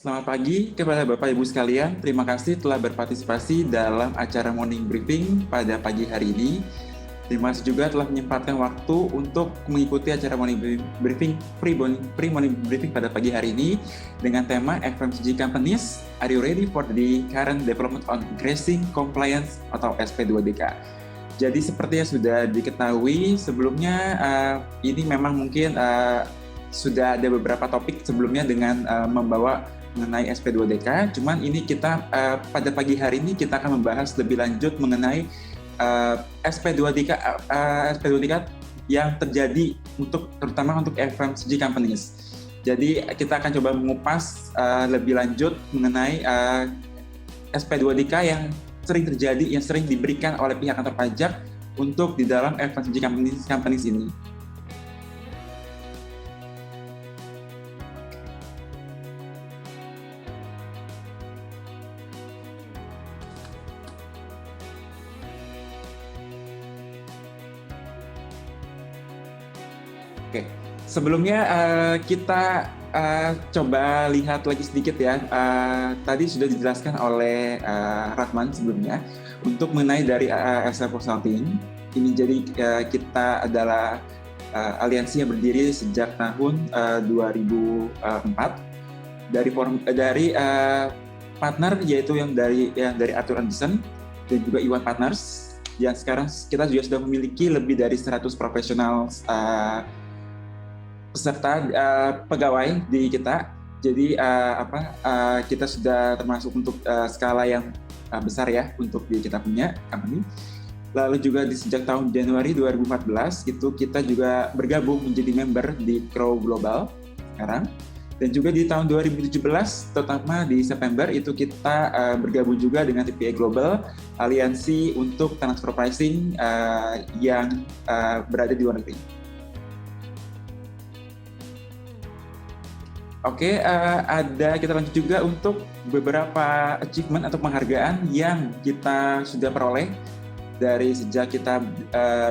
Selamat pagi kepada Bapak Ibu sekalian. Terima kasih telah berpartisipasi dalam acara morning briefing pada pagi hari ini. Terima kasih juga telah menyempatkan waktu untuk mengikuti acara morning briefing pre-morning briefing pada pagi hari ini dengan tema FMCG Companies, Are you ready for the current development on increasing compliance atau SP2DK? Jadi seperti yang sudah diketahui sebelumnya, ini memang mungkin sudah ada beberapa topik sebelumnya dengan membawa mengenai SP2DK, cuman ini kita pada pagi hari ini kita akan membahas lebih lanjut mengenai SP2DK yang terjadi terutama untuk FMCG companies. Jadi kita akan coba mengupas lebih lanjut mengenai SP2DK yang sering terjadi, yang sering diberikan oleh pihak kantor pajak untuk di dalam FMCG companies ini. Oke, sebelumnya kita coba lihat lagi sedikit ya. Tadi sudah dijelaskan oleh Rahman sebelumnya untuk mengenai dari SF Consulting. Ini jadi kita adalah aliansi yang berdiri sejak tahun 2004 dari partner yaitu yang dari Arthur Andersen dan juga Iwan Partners. Yang sekarang kita juga sudah memiliki lebih dari 100 profesional peserta pegawai di kita. Jadi kita sudah termasuk untuk skala yang besar ya untuk di kita punya company. Lalu juga sejak tahun Januari 2014 itu kita juga bergabung menjadi member di Crow Global sekarang. Dan juga di tahun 2017 terutama di September itu kita bergabung juga dengan TPA Global, aliansi untuk transfer pricing yang berada di luar negeri. Oke, kita lanjut juga untuk beberapa achievement atau penghargaan yang kita sudah peroleh dari sejak kita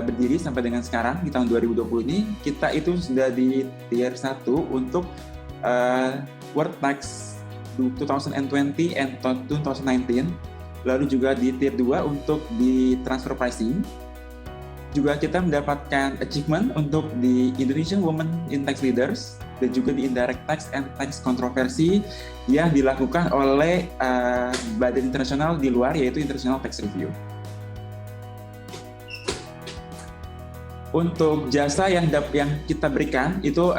berdiri sampai dengan sekarang di tahun 2020 ini. Kita itu sudah di tier 1 untuk World Tax 2020 and 2019, lalu juga di tier 2 untuk di transfer pricing. Juga kita mendapatkan achievement untuk di Indonesian Women in Tax Leaders dan juga di Indirect Tax and Tax Kontroversi yang dilakukan oleh badan internasional di luar yaitu International Tax Review. Untuk jasa yang kita berikan itu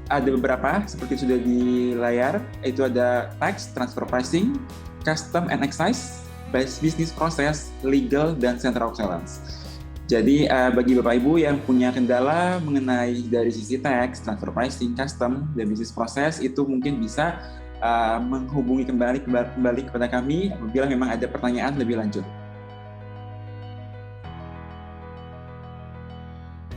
ada beberapa seperti sudah di layar, itu ada tax, transfer pricing, custom and excise, business process, legal, dan center of excellence. Jadi bagi Bapak Ibu yang punya kendala mengenai dari sisi tax, transfer pricing, custom, dan business process itu mungkin bisa menghubungi kembali kepada kami apabila memang ada pertanyaan lebih lanjut.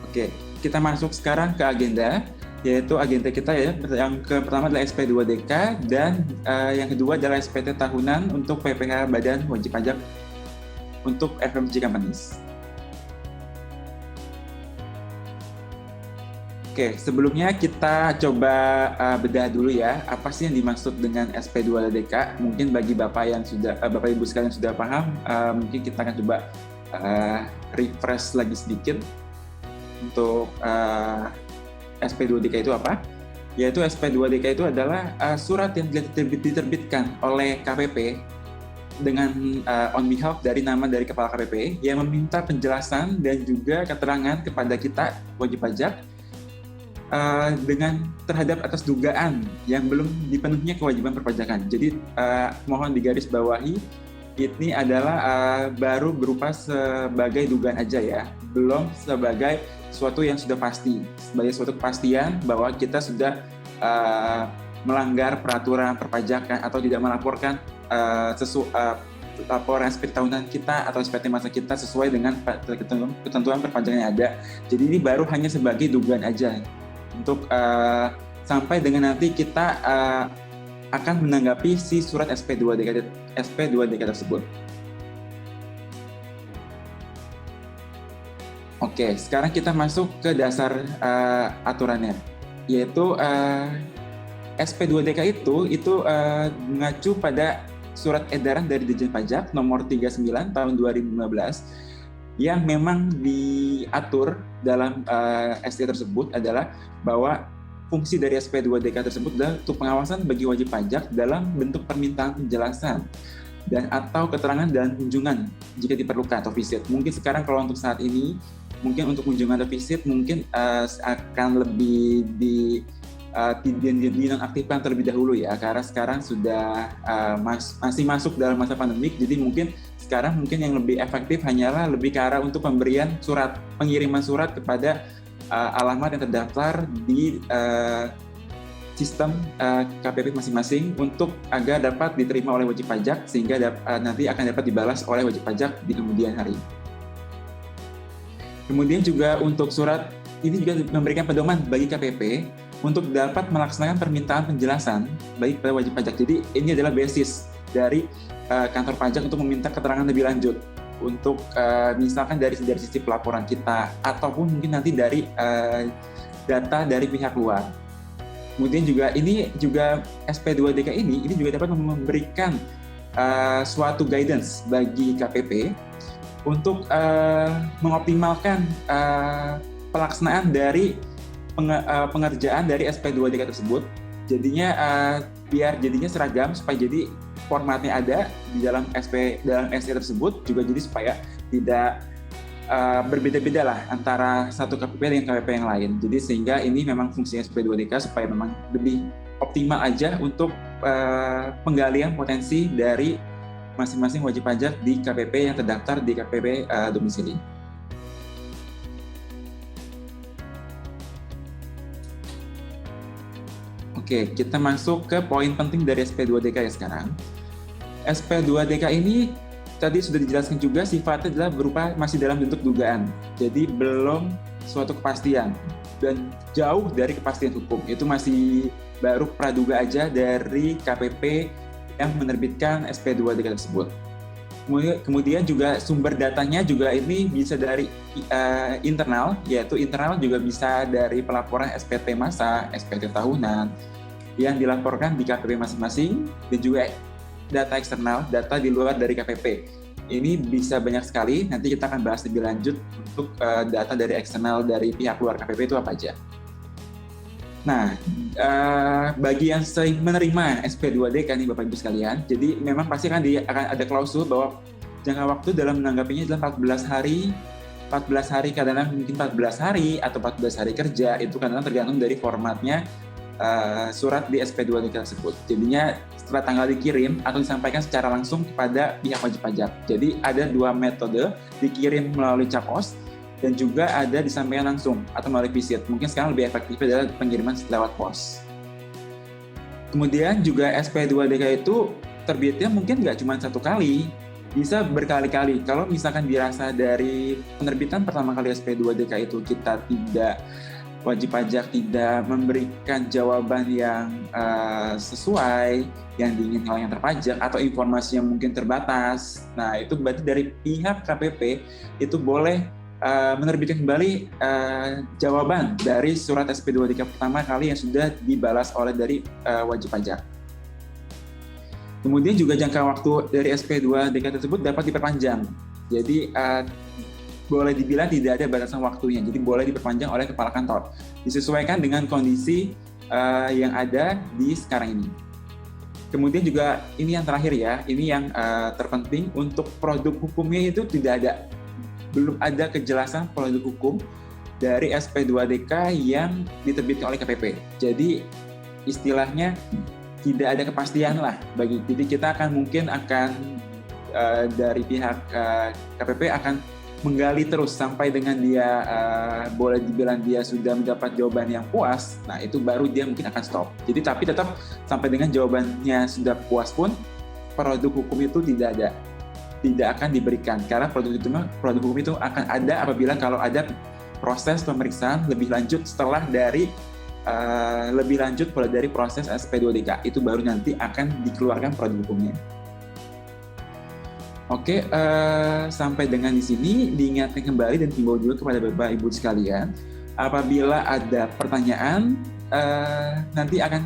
Oke, kita masuk sekarang ke agenda, yaitu agenda kita ya. Yang pertama adalah SP2DK dan yang kedua adalah SPT tahunan untuk PPh Badan Wajib Pajak untuk FMCG Companies. Oke, sebelumnya kita coba bedah dulu ya, apa sih yang dimaksud dengan SP2DK? Mungkin bagi Bapak Ibu sekalian sudah paham, mungkin kita akan coba refresh lagi sedikit untuk SP2DK itu apa? Yaitu SP2DK itu adalah surat yang diterbitkan oleh KPP dengan on behalf dari kepala KPP yang meminta penjelasan dan juga keterangan kepada kita wajib pajak dengan terhadap atas dugaan yang belum dipenuhinya kewajiban perpajakan. Jadi mohon digarisbawahi ini adalah baru berupa sebagai dugaan aja ya, belum sebagai suatu yang sudah pasti, sebagai suatu kepastian bahwa kita sudah melanggar peraturan perpajakan atau tidak melaporkan laporan SPT tahunan kita atau SPT masa kita sesuai dengan ketentuan perpajakan yang ada. Jadi ini baru hanya sebagai dugaan aja untuk sampai dengan nanti kita akan menanggapi si surat SP2DK tersebut. Oke, sekarang kita masuk ke dasar aturannya, yaitu SP2DK itu mengacu pada surat edaran dari Ditjen Pajak nomor 39 tahun 2015 yang memang diatur dalam ST tersebut adalah bahwa fungsi dari SP2DK tersebut adalah untuk pengawasan bagi wajib pajak dalam bentuk permintaan penjelasan dan atau keterangan dan kunjungan jika diperlukan atau visit. Mungkin sekarang kalau untuk saat ini, mungkin untuk kunjungan atau visit mungkin akan lebih dinonaktifkan terlebih dahulu ya, karena sekarang sudah masih masuk dalam masa pandemik, jadi mungkin sekarang yang lebih efektif hanyalah lebih ke arah untuk pengiriman surat kepada alamat yang terdaftar di sistem KPP masing-masing untuk agar dapat diterima oleh wajib pajak sehingga nanti akan dapat dibalas oleh wajib pajak di kemudian hari. Kemudian juga untuk surat ini juga memberikan pedoman bagi KPP untuk dapat melaksanakan permintaan penjelasan bagi pada wajib pajak. Jadi ini adalah basis dari kantor pajak untuk meminta keterangan lebih lanjut untuk misalkan dari sisi pelaporan kita ataupun mungkin nanti dari data dari pihak luar. Kemudian juga ini juga SP2DK ini juga dapat memberikan suatu guidance bagi KPP untuk mengoptimalkan pelaksanaan dari pengerjaan dari SP2DK tersebut. Jadinya biar jadinya seragam supaya jadi formatnya ada di dalam ST tersebut juga, jadi supaya tidak berbeda-beda lah antara satu KPP dengan KPP yang lain. Jadi sehingga ini memang fungsi SP2DK supaya memang lebih optimal aja untuk penggalian potensi dari masing-masing wajib pajak di KPP yang terdaftar di KPP domisili. Oke, kita masuk ke poin penting dari SP2DK ya sekarang. SP2DK ini tadi sudah dijelaskan juga sifatnya adalah berupa masih dalam bentuk dugaan. Jadi belum suatu kepastian dan jauh dari kepastian hukum. Itu masih baru praduga aja dari KPP yang menerbitkan SP2DK tersebut. Kemudian juga sumber datanya juga ini bisa dari internal, yaitu internal juga bisa dari pelaporan SPT masa, SPT tahunan yang dilaporkan di KPP masing-masing, dan juga data eksternal, data di luar dari KPP. Ini bisa banyak sekali, nanti kita akan bahas lebih lanjut untuk data dari eksternal dari pihak luar KPP itu apa aja. Nah, bagi yang sering menerima SP2DK nih Bapak Ibu sekalian, jadi memang pasti akan ada klausul bahwa jangka waktu dalam menanggapinya adalah 14 hari, kadang-kadang mungkin 14 hari atau 14 hari kerja, itu kadang-kadang tergantung dari formatnya surat di SP2DK tersebut. Jadinya setelah tanggal dikirim atau disampaikan secara langsung kepada pihak wajib pajak. Jadi ada dua metode, dikirim melalui CAPOS dan juga ada disampaikan langsung atau melalui visit. Mungkin sekarang lebih efektif adalah pengiriman lewat pos. Kemudian juga SP2DK itu terbitnya mungkin nggak cuma satu kali, bisa berkali-kali. Kalau misalkan dirasa dari penerbitan pertama kali SP2DK itu kita tidak, wajib pajak tidak memberikan jawaban yang sesuai yang diinginkan oleh yang terpajak atau informasi yang mungkin terbatas. Nah, itu berarti dari pihak KPP itu boleh menerbitkan kembali jawaban dari surat SP2DK pertama kali yang sudah dibalas oleh dari wajib pajak. Kemudian juga jangka waktu dari SP2DK tersebut dapat diperpanjang. Jadi boleh dibilang tidak ada batasan waktunya, jadi boleh diperpanjang oleh kepala kantor, disesuaikan dengan kondisi yang ada di sekarang ini. Kemudian juga ini yang terakhir ya, ini yang terpenting, untuk produk hukumnya itu belum ada kejelasan produk hukum dari SP2DK yang diterbitkan oleh KPP. Jadi istilahnya tidak ada kepastian lah jadi kita mungkin akan dari pihak KPP akan menggali terus sampai dengan dia boleh dibilang dia sudah mendapat jawaban yang puas. Nah, itu baru dia mungkin akan stop. Jadi tapi tetap sampai dengan jawabannya sudah puas pun produk hukum itu tidak akan diberikan, karena produk hukum itu akan ada apabila kalau ada proses pemeriksaan lebih lanjut setelah dari proses SP2DK, itu baru nanti akan dikeluarkan produk hukumnya. Oke, sampai dengan di sini diingatkan kembali dan himbau juga kepada Bapak Ibu sekalian, apabila ada pertanyaan nanti akan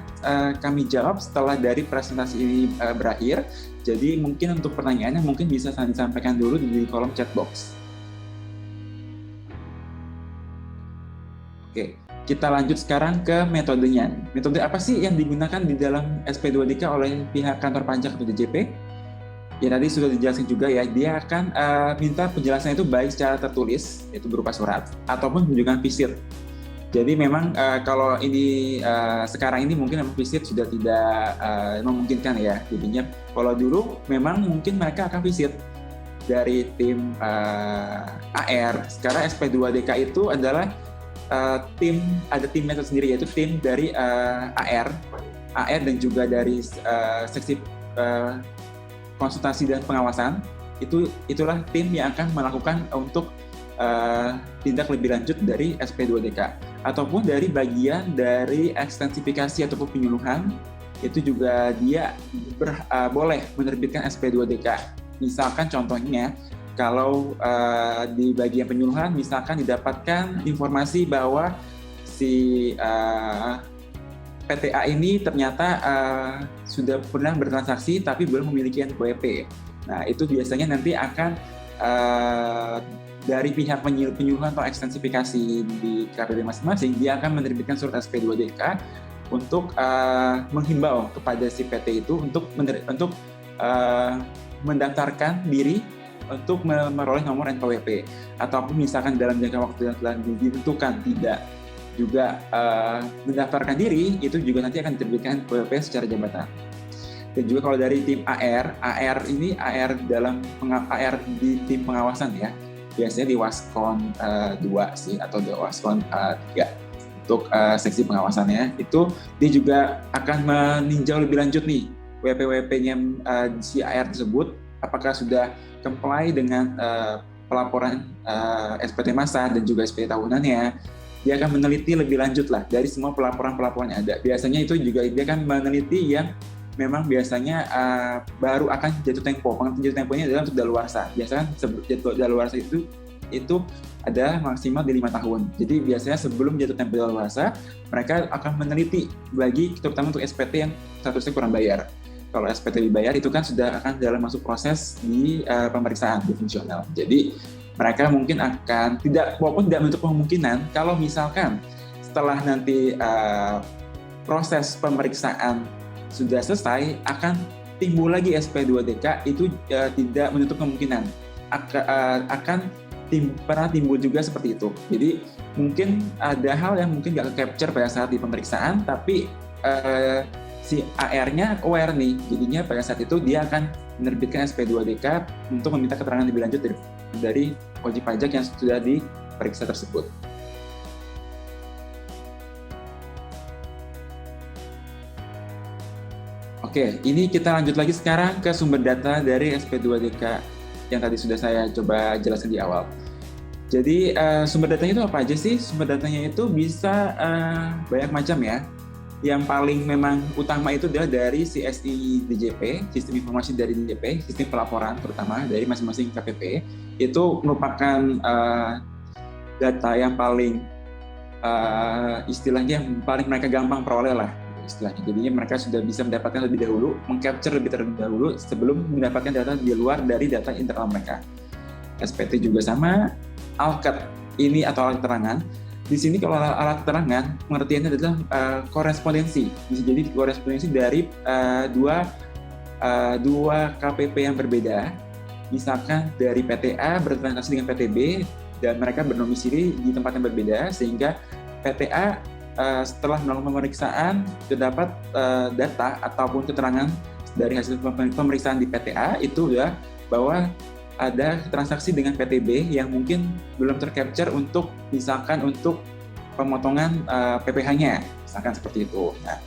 kami jawab setelah dari presentasi ini berakhir. Jadi mungkin untuk pertanyaannya mungkin bisa disampaikan dulu di kolom chat box. Oke, kita lanjut sekarang ke metodenya. Metode apa sih yang digunakan di dalam SP2DK oleh pihak kantor pajak atau DJP? Ya tadi sudah dijelaskan juga ya, dia akan minta penjelasan itu baik secara tertulis, yaitu berupa surat, ataupun kunjungan visit. Jadi memang kalau ini sekarang ini mungkin visit sudah tidak memungkinkan ya. Jadinya kalau dulu memang mungkin mereka akan visit dari tim AR. Sekarang SP2DK itu adalah ada timnya sendiri, yaitu tim dari AR dan juga dari seksi konsultasi dan pengawasan. Itulah tim yang akan melakukan untuk tindak lebih lanjut dari SP2DK, ataupun dari bagian dari ekstensifikasi ataupun penyuluhan, itu juga dia boleh menerbitkan SP2DK. Misalkan contohnya kalau di bagian penyuluhan misalkan didapatkan informasi bahwa si PTA ini ternyata sudah pernah bertransaksi tapi belum memiliki NPWP. Nah, itu biasanya nanti akan dari pihak penyuluhan atau ekstensifikasi di KPP masing-masing, dia akan menerbitkan surat SP2DK untuk menghimbau kepada si PT itu untuk mendaftarkan diri untuk memperoleh nomor NPWP, ataupun misalkan dalam jangka waktu yang telah ditentukan tidak juga mendaftarkan diri, itu juga nanti akan diterbitkan NPWP secara jabatan. Dan juga kalau dari tim AR ini AR di tim pengawasan ya, biasanya di Waskon 2 sih, atau di Waskon 3 untuk seksi pengawasannya, itu dia juga akan meninjau lebih lanjut nih WP-WP-nya si AR tersebut, apakah sudah comply dengan pelaporan SPT masa dan juga SPT tahunannya. Dia akan meneliti lebih lanjut lah dari semua pelaporan-pelaporan yang ada. Biasanya itu juga dia akan meneliti yang memang biasanya baru akan jatuh tempo. Pengertian jatuh temponya adalah untuk daluarsa. Biasanya jatuh daluarsa itu ada maksimal di 5 tahun. Jadi biasanya sebelum jatuh tempo daluarsa, mereka akan meneliti bagi terutama untuk SPT yang statusnya kurang bayar. Kalau SPT dibayar itu kan sudah akan dalam masuk proses di pemeriksaan di fungsional. Jadi mereka mungkin akan walaupun tidak menutup kemungkinan kalau misalkan setelah nanti proses pemeriksaan sudah selesai akan timbul lagi SP2DK, itu tidak menutup kemungkinan akan pernah timbul juga seperti itu. Jadi mungkin ada hal yang mungkin nggak ke-capture pada saat di pemeriksaan, tapi si AR-nya aware nih, jadinya pada saat itu dia akan menerbitkan SP2DK untuk meminta keterangan lebih lanjut dari wajib pajak yang sudah diperiksa tersebut. Oke, ini kita lanjut lagi sekarang ke sumber data dari SP2DK yang tadi sudah saya coba jelaskan di awal. Jadi sumber datanya itu apa aja sih? Sumber datanya itu bisa banyak macam ya. Yang paling memang utama itu adalah dari CSI DJP, sistem informasi dari DJP, sistem pelaporan terutama dari masing-masing KPP. Itu merupakan data yang paling istilahnya yang paling mereka gampang peroleh lah istilahnya. Jadinya mereka sudah bisa mendapatkan lebih dahulu, meng-capture lebih terlebih dahulu sebelum mendapatkan data di luar dari data internal mereka. SPT juga sama, ALKET ini atau alat keterangan. Di sini kalau alat keterangan, pengertiannya adalah korespondensi. Bisa jadi korespondensi dari dua KPP yang berbeda. Misalkan dari PTA bertransaksi dengan PTB dan mereka berdomisili di tempat yang berbeda, sehingga PTA setelah melakukan pemeriksaan terdapat data ataupun keterangan dari hasil pemeriksaan di PTA itu ya bahwa ada transaksi dengan PTB yang mungkin belum tercapture untuk misalkan untuk pemotongan PPh-nya, misalkan seperti itu. Nah,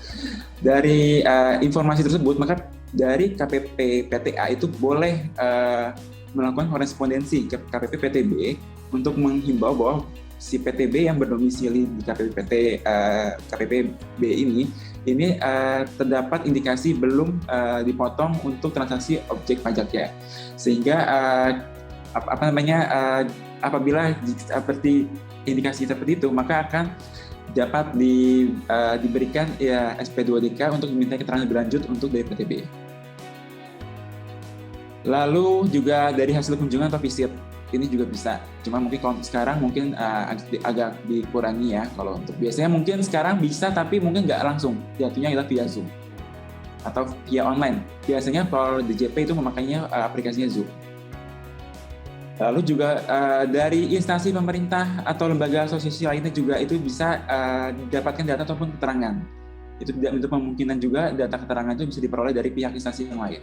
dari informasi tersebut maka dari KPP PTA itu boleh melakukan korespondensi ke KPP PTB untuk menghimbau bahwa si PTB yang berdomisili di KPPB ini terdapat indikasi belum dipotong untuk transaksi objek pajaknya, sehingga apabila seperti indikasi seperti itu maka akan dapat diberikan ya SP2DK untuk diminta keterangan lebih lanjut untuk dari PTB. Lalu juga dari hasil kunjungan atau visit, ini juga bisa. Cuma mungkin kalau sekarang mungkin agak dikurangi ya. Kalau untuk biasanya mungkin sekarang bisa, tapi mungkin nggak langsung. Jatuhnya adalah via Zoom atau via online. Biasanya kalau DJP itu memakainya aplikasinya Zoom. Lalu juga dari instansi pemerintah atau lembaga asosiasi lainnya juga itu bisa didapatkan data ataupun keterangan. Itu tidak untuk kemungkinan juga data keterangan itu bisa diperoleh dari pihak instansi yang lain.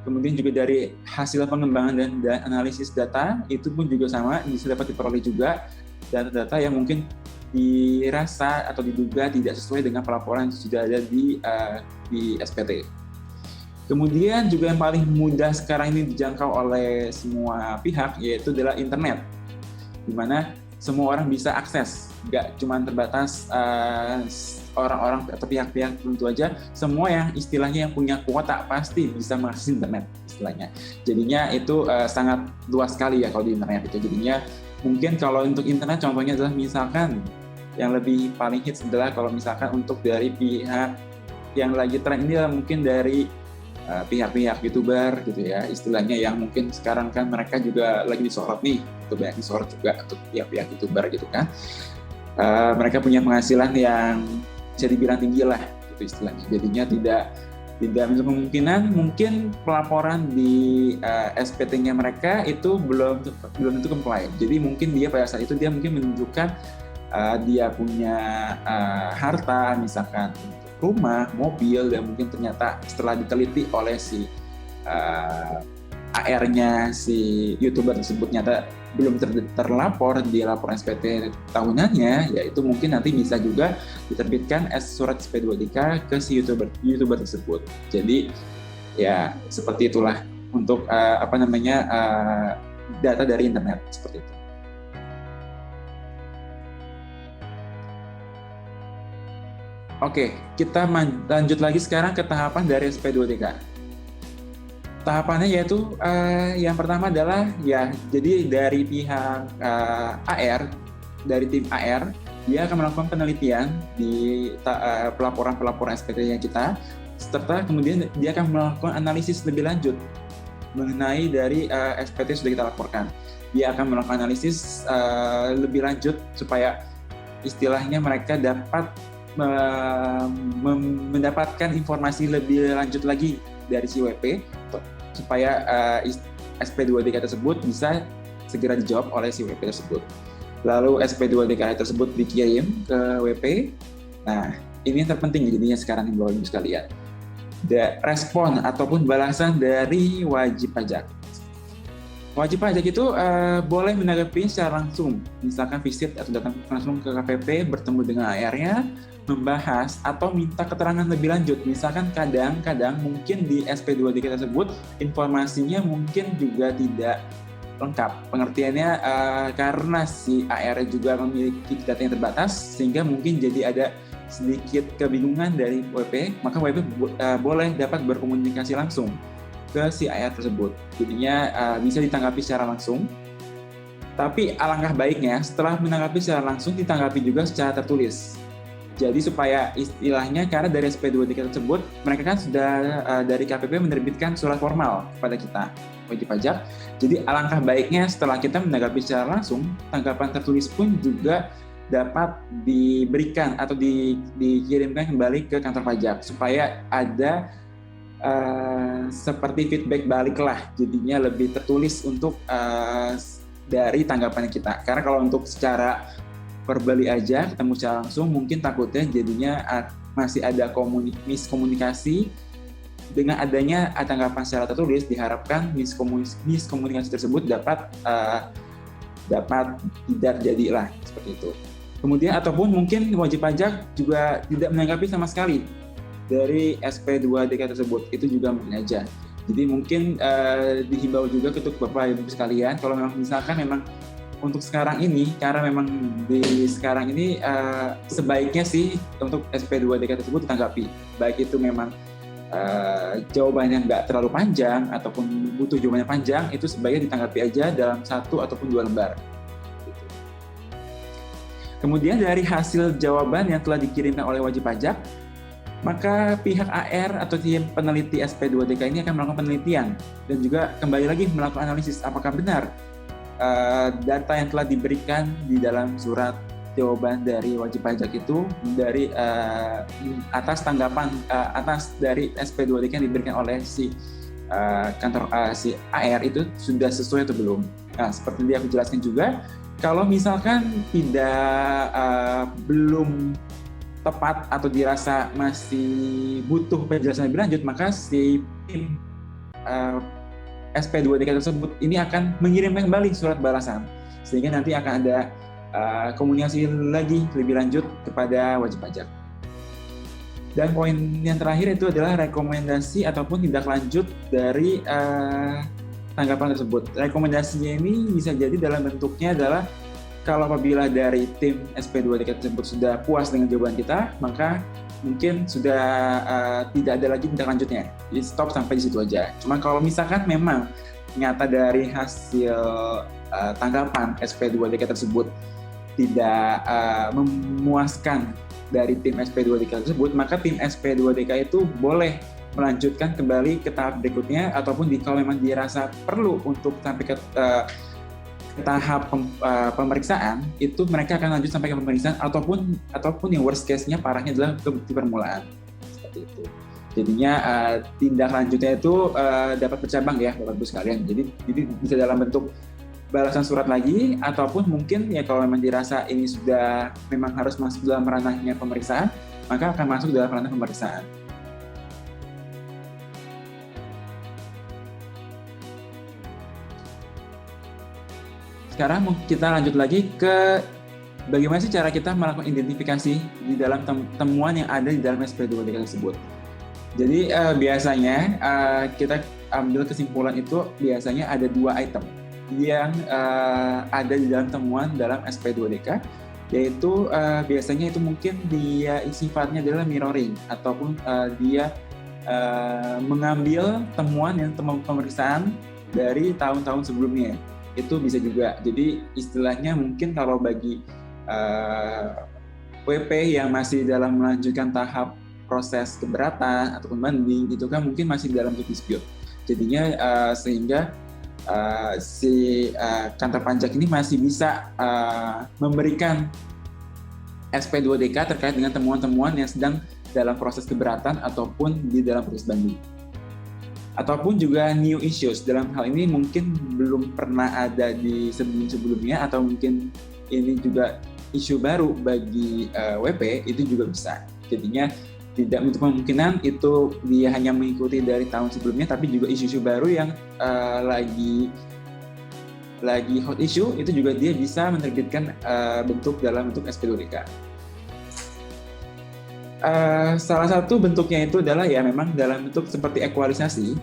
Kemudian juga dari hasil pengembangan dan analisis data itu pun juga sama, bisa dapat diperoleh juga data-data yang mungkin dirasa atau diduga tidak sesuai dengan pelaporan yang sudah ada di SPT. Kemudian juga yang paling mudah sekarang ini dijangkau oleh semua pihak yaitu adalah internet, di mana semua orang bisa akses, nggak cuma terbatas orang-orang atau pihak-pihak tertentu aja, semua yang istilahnya yang punya kuota pasti bisa mengakses internet istilahnya. Jadinya itu sangat luas sekali ya kalau di internet itu. Jadinya mungkin kalau untuk internet contohnya adalah misalkan yang lebih paling hits adalah kalau misalkan untuk dari pihak yang lagi tren ini adalah mungkin dari pihak-pihak YouTuber gitu ya, istilahnya yang mungkin sekarang kan mereka juga lagi disorot nih, itu banyak disorot juga untuk pihak-pihak YouTuber gitu kan. Mereka punya penghasilan yang bisa dibilang tinggi lah gitu istilahnya. Jadinya tidak menutup kemungkinan mungkin pelaporan di SPT-nya mereka itu belum tentu comply. Jadi mungkin dia pada saat itu dia mungkin menunjukkan dia punya harta misalkan rumah, mobil, dan mungkin ternyata setelah diteliti oleh si AR-nya si YouTuber tersebut ternyata belum terlapor di laporan SPT tahunannya, yaitu mungkin nanti bisa juga diterbitkan surat SP2DK ke si YouTuber tersebut. Jadi ya seperti itulah untuk data dari internet seperti itu. Oke, kita lanjut lagi sekarang ke tahapan dari SP2DK. Tahapannya yaitu yang pertama adalah ya, jadi dari pihak AR, dari tim AR, dia akan melakukan penelitian di pelaporan SPT-nya kita, serta kemudian dia akan melakukan analisis lebih lanjut mengenai dari SPT yang sudah kita laporkan. Dia akan melakukan analisis lebih lanjut supaya istilahnya mereka dapat mendapatkan informasi lebih lanjut lagi dari si WP supaya SP2DK tersebut bisa segera dijawab oleh si WP tersebut. Lalu SP2DK tersebut dikirim ke WP. Nah, ini yang terpenting jadinya sekarang Bapak Ibu sekalian. Respon ataupun balasan dari wajib pajak. Wajib pajak itu boleh menanggapi secara langsung, misalkan visit atau datang langsung ke KPP, bertemu dengan AR-nya, membahas atau minta keterangan lebih lanjut. Misalkan kadang-kadang mungkin di SP2DK tersebut informasinya mungkin juga tidak lengkap. Pengertiannya karena si AR juga memiliki data yang terbatas, sehingga mungkin jadi ada sedikit kebingungan dari WP, maka WP boleh dapat berkomunikasi langsung ke si AR tersebut. Jadinya bisa ditanggapi secara langsung. Tapi alangkah baiknya setelah menanggapi secara langsung ditanggapi juga secara tertulis. Jadi supaya istilahnya karena dari SP2DK tersebut mereka kan sudah dari KPP menerbitkan surat formal kepada kita wajib pajak. Jadi alangkah baiknya setelah kita menanggapi secara langsung, tanggapan tertulis pun juga dapat diberikan atau dikirimkan kembali ke kantor pajak supaya ada seperti feedback balik lah, jadinya lebih tertulis untuk dari tanggapan kita. Karena kalau untuk secara verbally aja ketemu secara langsung mungkin takutnya jadinya masih ada miskomunikasi. Dengan adanya tanggapan secara tertulis diharapkan miskomunikasi tersebut dapat tidak jadilah seperti itu. Kemudian ataupun mungkin wajib pajak juga tidak menanggapi sama sekali dari SP2DK tersebut, itu juga mungkin aja. Jadi mungkin dihimbau juga untuk Bapak Ibu sekalian, kalau memang misalkan memang untuk sekarang ini, karena memang di sekarang ini sebaiknya sih untuk SP2DK tersebut ditanggapi, baik itu memang jawabannya nggak terlalu panjang ataupun butuh jawabannya panjang, itu sebaiknya ditanggapi aja dalam 1 ataupun 2 lembar. Kemudian dari hasil jawaban yang telah dikirimkan oleh wajib pajak, maka pihak AR atau tim peneliti SP2DK ini akan melakukan penelitian dan juga kembali lagi melakukan analisis apakah benar data yang telah diberikan di dalam surat jawaban dari wajib pajak itu dari atas tanggapan atas dari SP2DK yang diberikan oleh si kantor si AR itu sudah sesuai atau belum. Nah, seperti yang aku jelaskan juga, kalau misalkan belum tepat atau dirasa masih butuh penjelasan lebih lanjut, maka si tim SP2DK tersebut ini akan mengirimkan kembali surat balasan, sehingga nanti akan ada komunikasi lagi lebih lanjut kepada wajib pajak. Dan poin yang terakhir itu adalah rekomendasi ataupun tindak lanjut dari tanggapan tersebut. Rekomendasinya ini bisa jadi dalam bentuknya adalah kalau apabila dari tim SP2DK tersebut sudah puas dengan jawaban kita, maka mungkin sudah tidak ada lagi tindak lanjutnya. Jadi stop sampai di situ aja. Cuma kalau misalkan memang nyata dari hasil tanggapan SP2DK tersebut tidak memuaskan dari tim SP2DK tersebut, maka tim SP2DK itu boleh melanjutkan kembali ke tahap berikutnya, ataupun kalau memang dirasa perlu untuk sampai ke tahap pemeriksaan, itu mereka akan lanjut sampai ke pemeriksaan ataupun yang worst case-nya parahnya adalah ke bukti permulaan. Seperti itu. Jadinya tindak lanjutnya itu dapat bercabang ya Bapak Ibu sekalian. Jadi bisa dalam bentuk balasan surat lagi, ataupun mungkin ya kalau memang dirasa ini sudah memang harus masuk dalam ranahnya pemeriksaan, maka akan masuk dalam ranah pemeriksaan. Sekarang kita lanjut lagi ke bagaimana sih cara kita melakukan identifikasi di dalam temuan yang ada di dalam SP2DK tersebut. Jadi biasanya kita ambil kesimpulan itu biasanya ada 2 item yang ada di dalam temuan dalam SP2DK, yaitu biasanya itu mungkin dia sifatnya adalah mirroring, ataupun dia mengambil temuan pemeriksaan dari tahun-tahun sebelumnya. Itu bisa juga. Jadi istilahnya mungkin kalau bagi WP yang masih dalam melanjutkan tahap proses keberatan ataupun banding, itu kan mungkin masih dalam dispute. Jadinya sehingga si kantor pajak ini masih bisa memberikan SP2DK terkait dengan temuan-temuan yang sedang dalam proses keberatan ataupun di dalam proses banding. Ataupun juga new issues, dalam hal ini mungkin belum pernah ada di sebelum-sebelumnya, atau mungkin ini juga isu baru bagi WP, itu juga bisa. Jadinya tidak menutup kemungkinan itu dia hanya mengikuti dari tahun sebelumnya, tapi juga isu-isu baru yang lagi hot issue, itu juga dia bisa menerbitkan dalam bentuk SP2DK. Salah satu bentuknya itu adalah ya memang dalam bentuk seperti ekualisasi,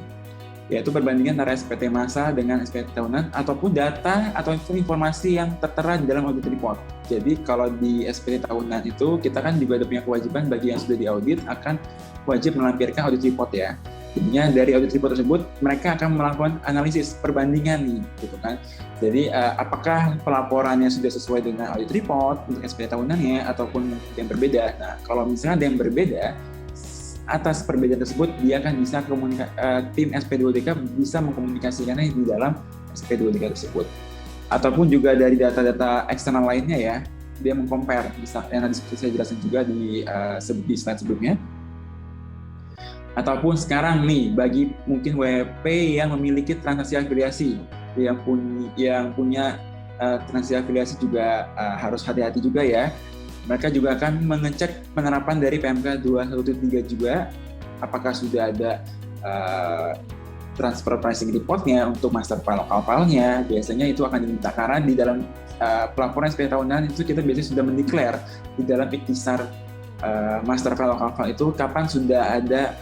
yaitu perbandingan antara SPT masa dengan SPT tahunan, ataupun data atau informasi yang tertera di dalam audit report. Jadi kalau di SPT tahunan itu kita kan juga ada punya kewajiban bagi yang sudah diaudit akan wajib melampirkan audit report ya. Jadinya dari audit report tersebut mereka akan melakukan analisis perbandingan nih, gitu kan. Jadi apakah pelaporannya sudah sesuai dengan audit report untuk SPT tahunannya ataupun yang berbeda. Nah, kalau misalnya ada yang berbeda, atas perbedaan tersebut dia akan bisa tim SP2DK bisa mengkomunikasikannya di dalam SP2DK tersebut. Ataupun juga dari data-data eksternal lainnya ya, dia mengcompare, bisa yang nanti saya jelaskan juga di slide sebelumnya. Ataupun sekarang nih bagi mungkin WP yang memiliki transaksi afiliasi, yang punya transaksi afiliasi juga harus hati-hati juga ya. Mereka juga akan mengecek penerapan dari PMK 213 juga, apakah sudah ada transfer pricing reportnya untuk master file lokal filenya. Biasanya itu akan diminta karena di dalam pelaporan SPT tahunan itu kita biasanya sudah mendeklar di dalam iktisar master file lokal file itu kapan sudah ada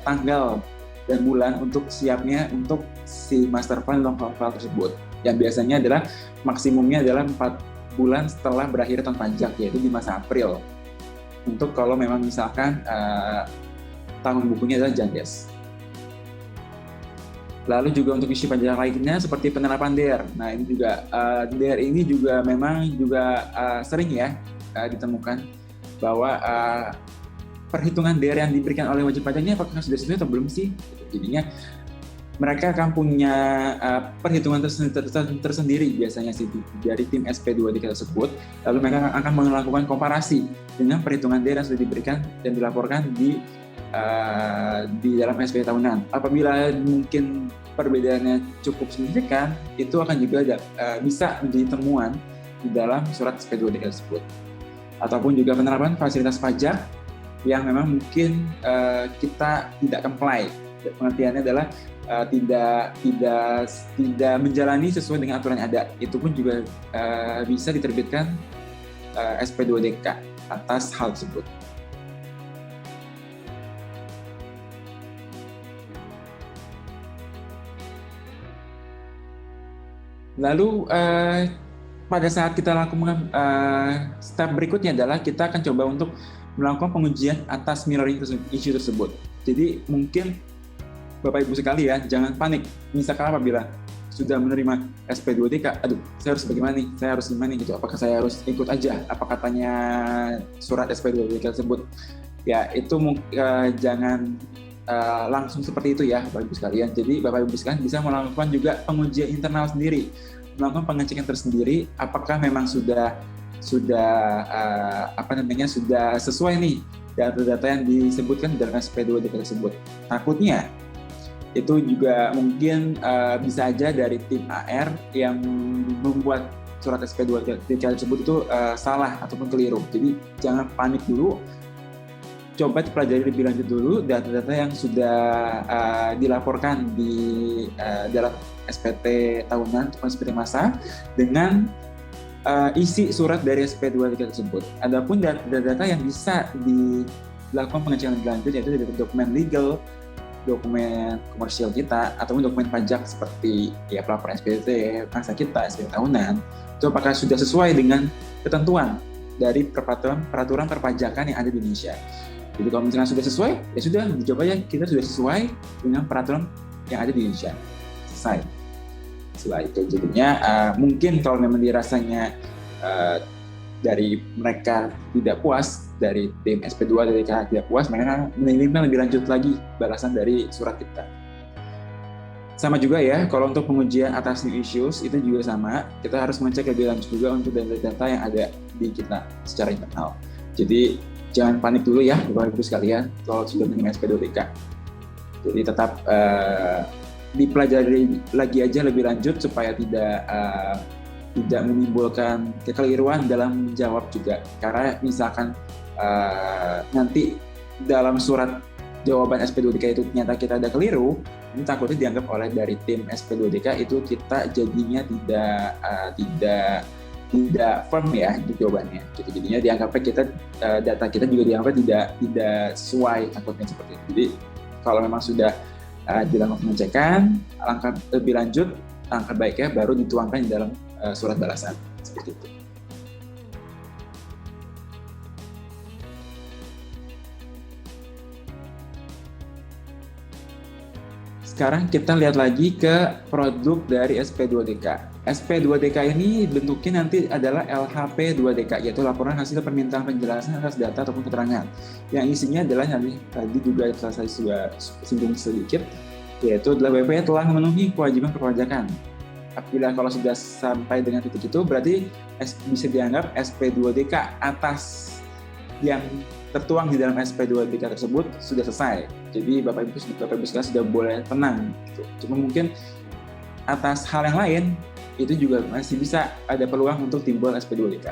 tanggal dan bulan untuk siapnya untuk si master file lokal file tersebut. Yang biasanya adalah maksimumnya adalah 4 bulan setelah berakhir tahun pajak, yaitu di masa April. Untuk kalau memang misalkan tahun bukunya adalah Jandes. Lalu juga untuk isu pajak lainnya seperti penerapan DER. Nah ini juga DER ini juga memang juga sering ya ditemukan bahwa perhitungan DR yang diberikan oleh wajib pajak ini apakah sudah sesuai atau belum sih? Jadinya mereka akan punya perhitungan tersendiri biasanya sih dari tim SP2DK tersebut. Lalu mereka akan melakukan komparasi dengan perhitungan DR yang sudah diberikan dan dilaporkan di dalam SP tahunan. Apabila mungkin perbedaannya cukup signifikan, itu akan juga bisa menjadi temuan di dalam surat SP2DK tersebut. Ataupun juga penerapan fasilitas pajak yang memang mungkin kita tidak comply. Pengertiannya adalah tidak menjalani sesuai dengan aturan yang ada. Itu pun juga bisa diterbitkan SP2DK atas hal tersebut. Lalu pada saat kita lakukan step berikutnya adalah kita akan coba untuk melakukan pengujian atas mirroring issue tersebut. Jadi mungkin Bapak Ibu sekalian jangan panik. Misalkan apabila sudah menerima SP2DK, aduh saya harus bagaimana nih? Saya harus gimana gitu? Apakah saya harus ikut aja apa katanya surat SP2DK tersebut? Ya itu jangan langsung seperti itu ya Bapak Ibu sekalian. Jadi Bapak Ibu sekalian bisa melakukan juga pengujian internal sendiri, melakukan pengecekan tersendiri apakah memang sudah sesuai nih data-data yang disebutkan dalam SP2DK tersebut. Takutnya itu juga mungkin bisa aja dari tim AR yang membuat surat SP2DK tersebut itu salah ataupun keliru. Jadi jangan panik dulu. Coba dipelajari lebih lanjut dulu data-data yang sudah dilaporkan di dalam SPT tahunan atau SPT masa dengan isi surat dari SP2DK tersebut. Adapun data-data yang bisa dilakukan pengecekan lebih lanjut yaitu dari dokumen legal, dokumen komersial kita, ataupun dokumen pajak seperti ya pelaporan SPT masa kita, SPT tahunan, itu apakah sudah sesuai dengan ketentuan dari peraturan perpajakan yang ada di Indonesia. Jadi kalau misalnya sudah sesuai, ya sudah dicoba ya kita sudah sesuai dengan peraturan yang ada di Indonesia. Selesai. Setelah itu jadinya mungkin kalau memang dirasanya dari mereka tidak puas, dari tim SP2DK tidak puas, mereka menerima lebih lanjut lagi balasan dari surat kita. Sama juga ya, kalau untuk pengujian atas new issues itu juga sama, kita harus mengecek lebih lanjut juga untuk data-data yang ada di kita secara internal. Jadi jangan panik dulu ya Bapak Ibu sekalian kalau sudah menerima SP2DK. Jadi tetap dipelajari lagi aja lebih lanjut supaya tidak menimbulkan kekeliruan dalam menjawab juga. Karena misalkan nanti dalam surat jawaban SP2DK itu ternyata kita ada keliru, ini takutnya dianggap oleh dari tim SP2DK itu kita jadinya tidak firm ya di jawabannya. Gitu. Jadinya dianggapnya kita data kita juga dianggap tidak sesuai, takutnya seperti itu. Jadi kalau memang sudah dilakukan pengecekan, langkah lebih lanjut, langkah baiknya baru dituangkan di dalam surat balasan seperti itu. Sekarang kita lihat lagi ke produk dari SP2DK. SP2DK ini bentuknya nanti adalah LHP2DK, yaitu laporan hasil permintaan penjelasan atas data ataupun keterangan. Yang isinya adalah tadi juga telah saya sudah singgung sedikit, yaitu adalah WP telah memenuhi kewajiban perpajakan. Apabila kalau sudah sampai dengan titik itu, berarti bisa dianggap SP2DK atas yang tertuang di dalam SP2DK tersebut sudah selesai. Jadi Bapak Ibu sekalian sudah boleh tenang. Gitu. Cuma mungkin atas hal yang lain itu juga masih bisa ada peluang untuk timbul SP2DK.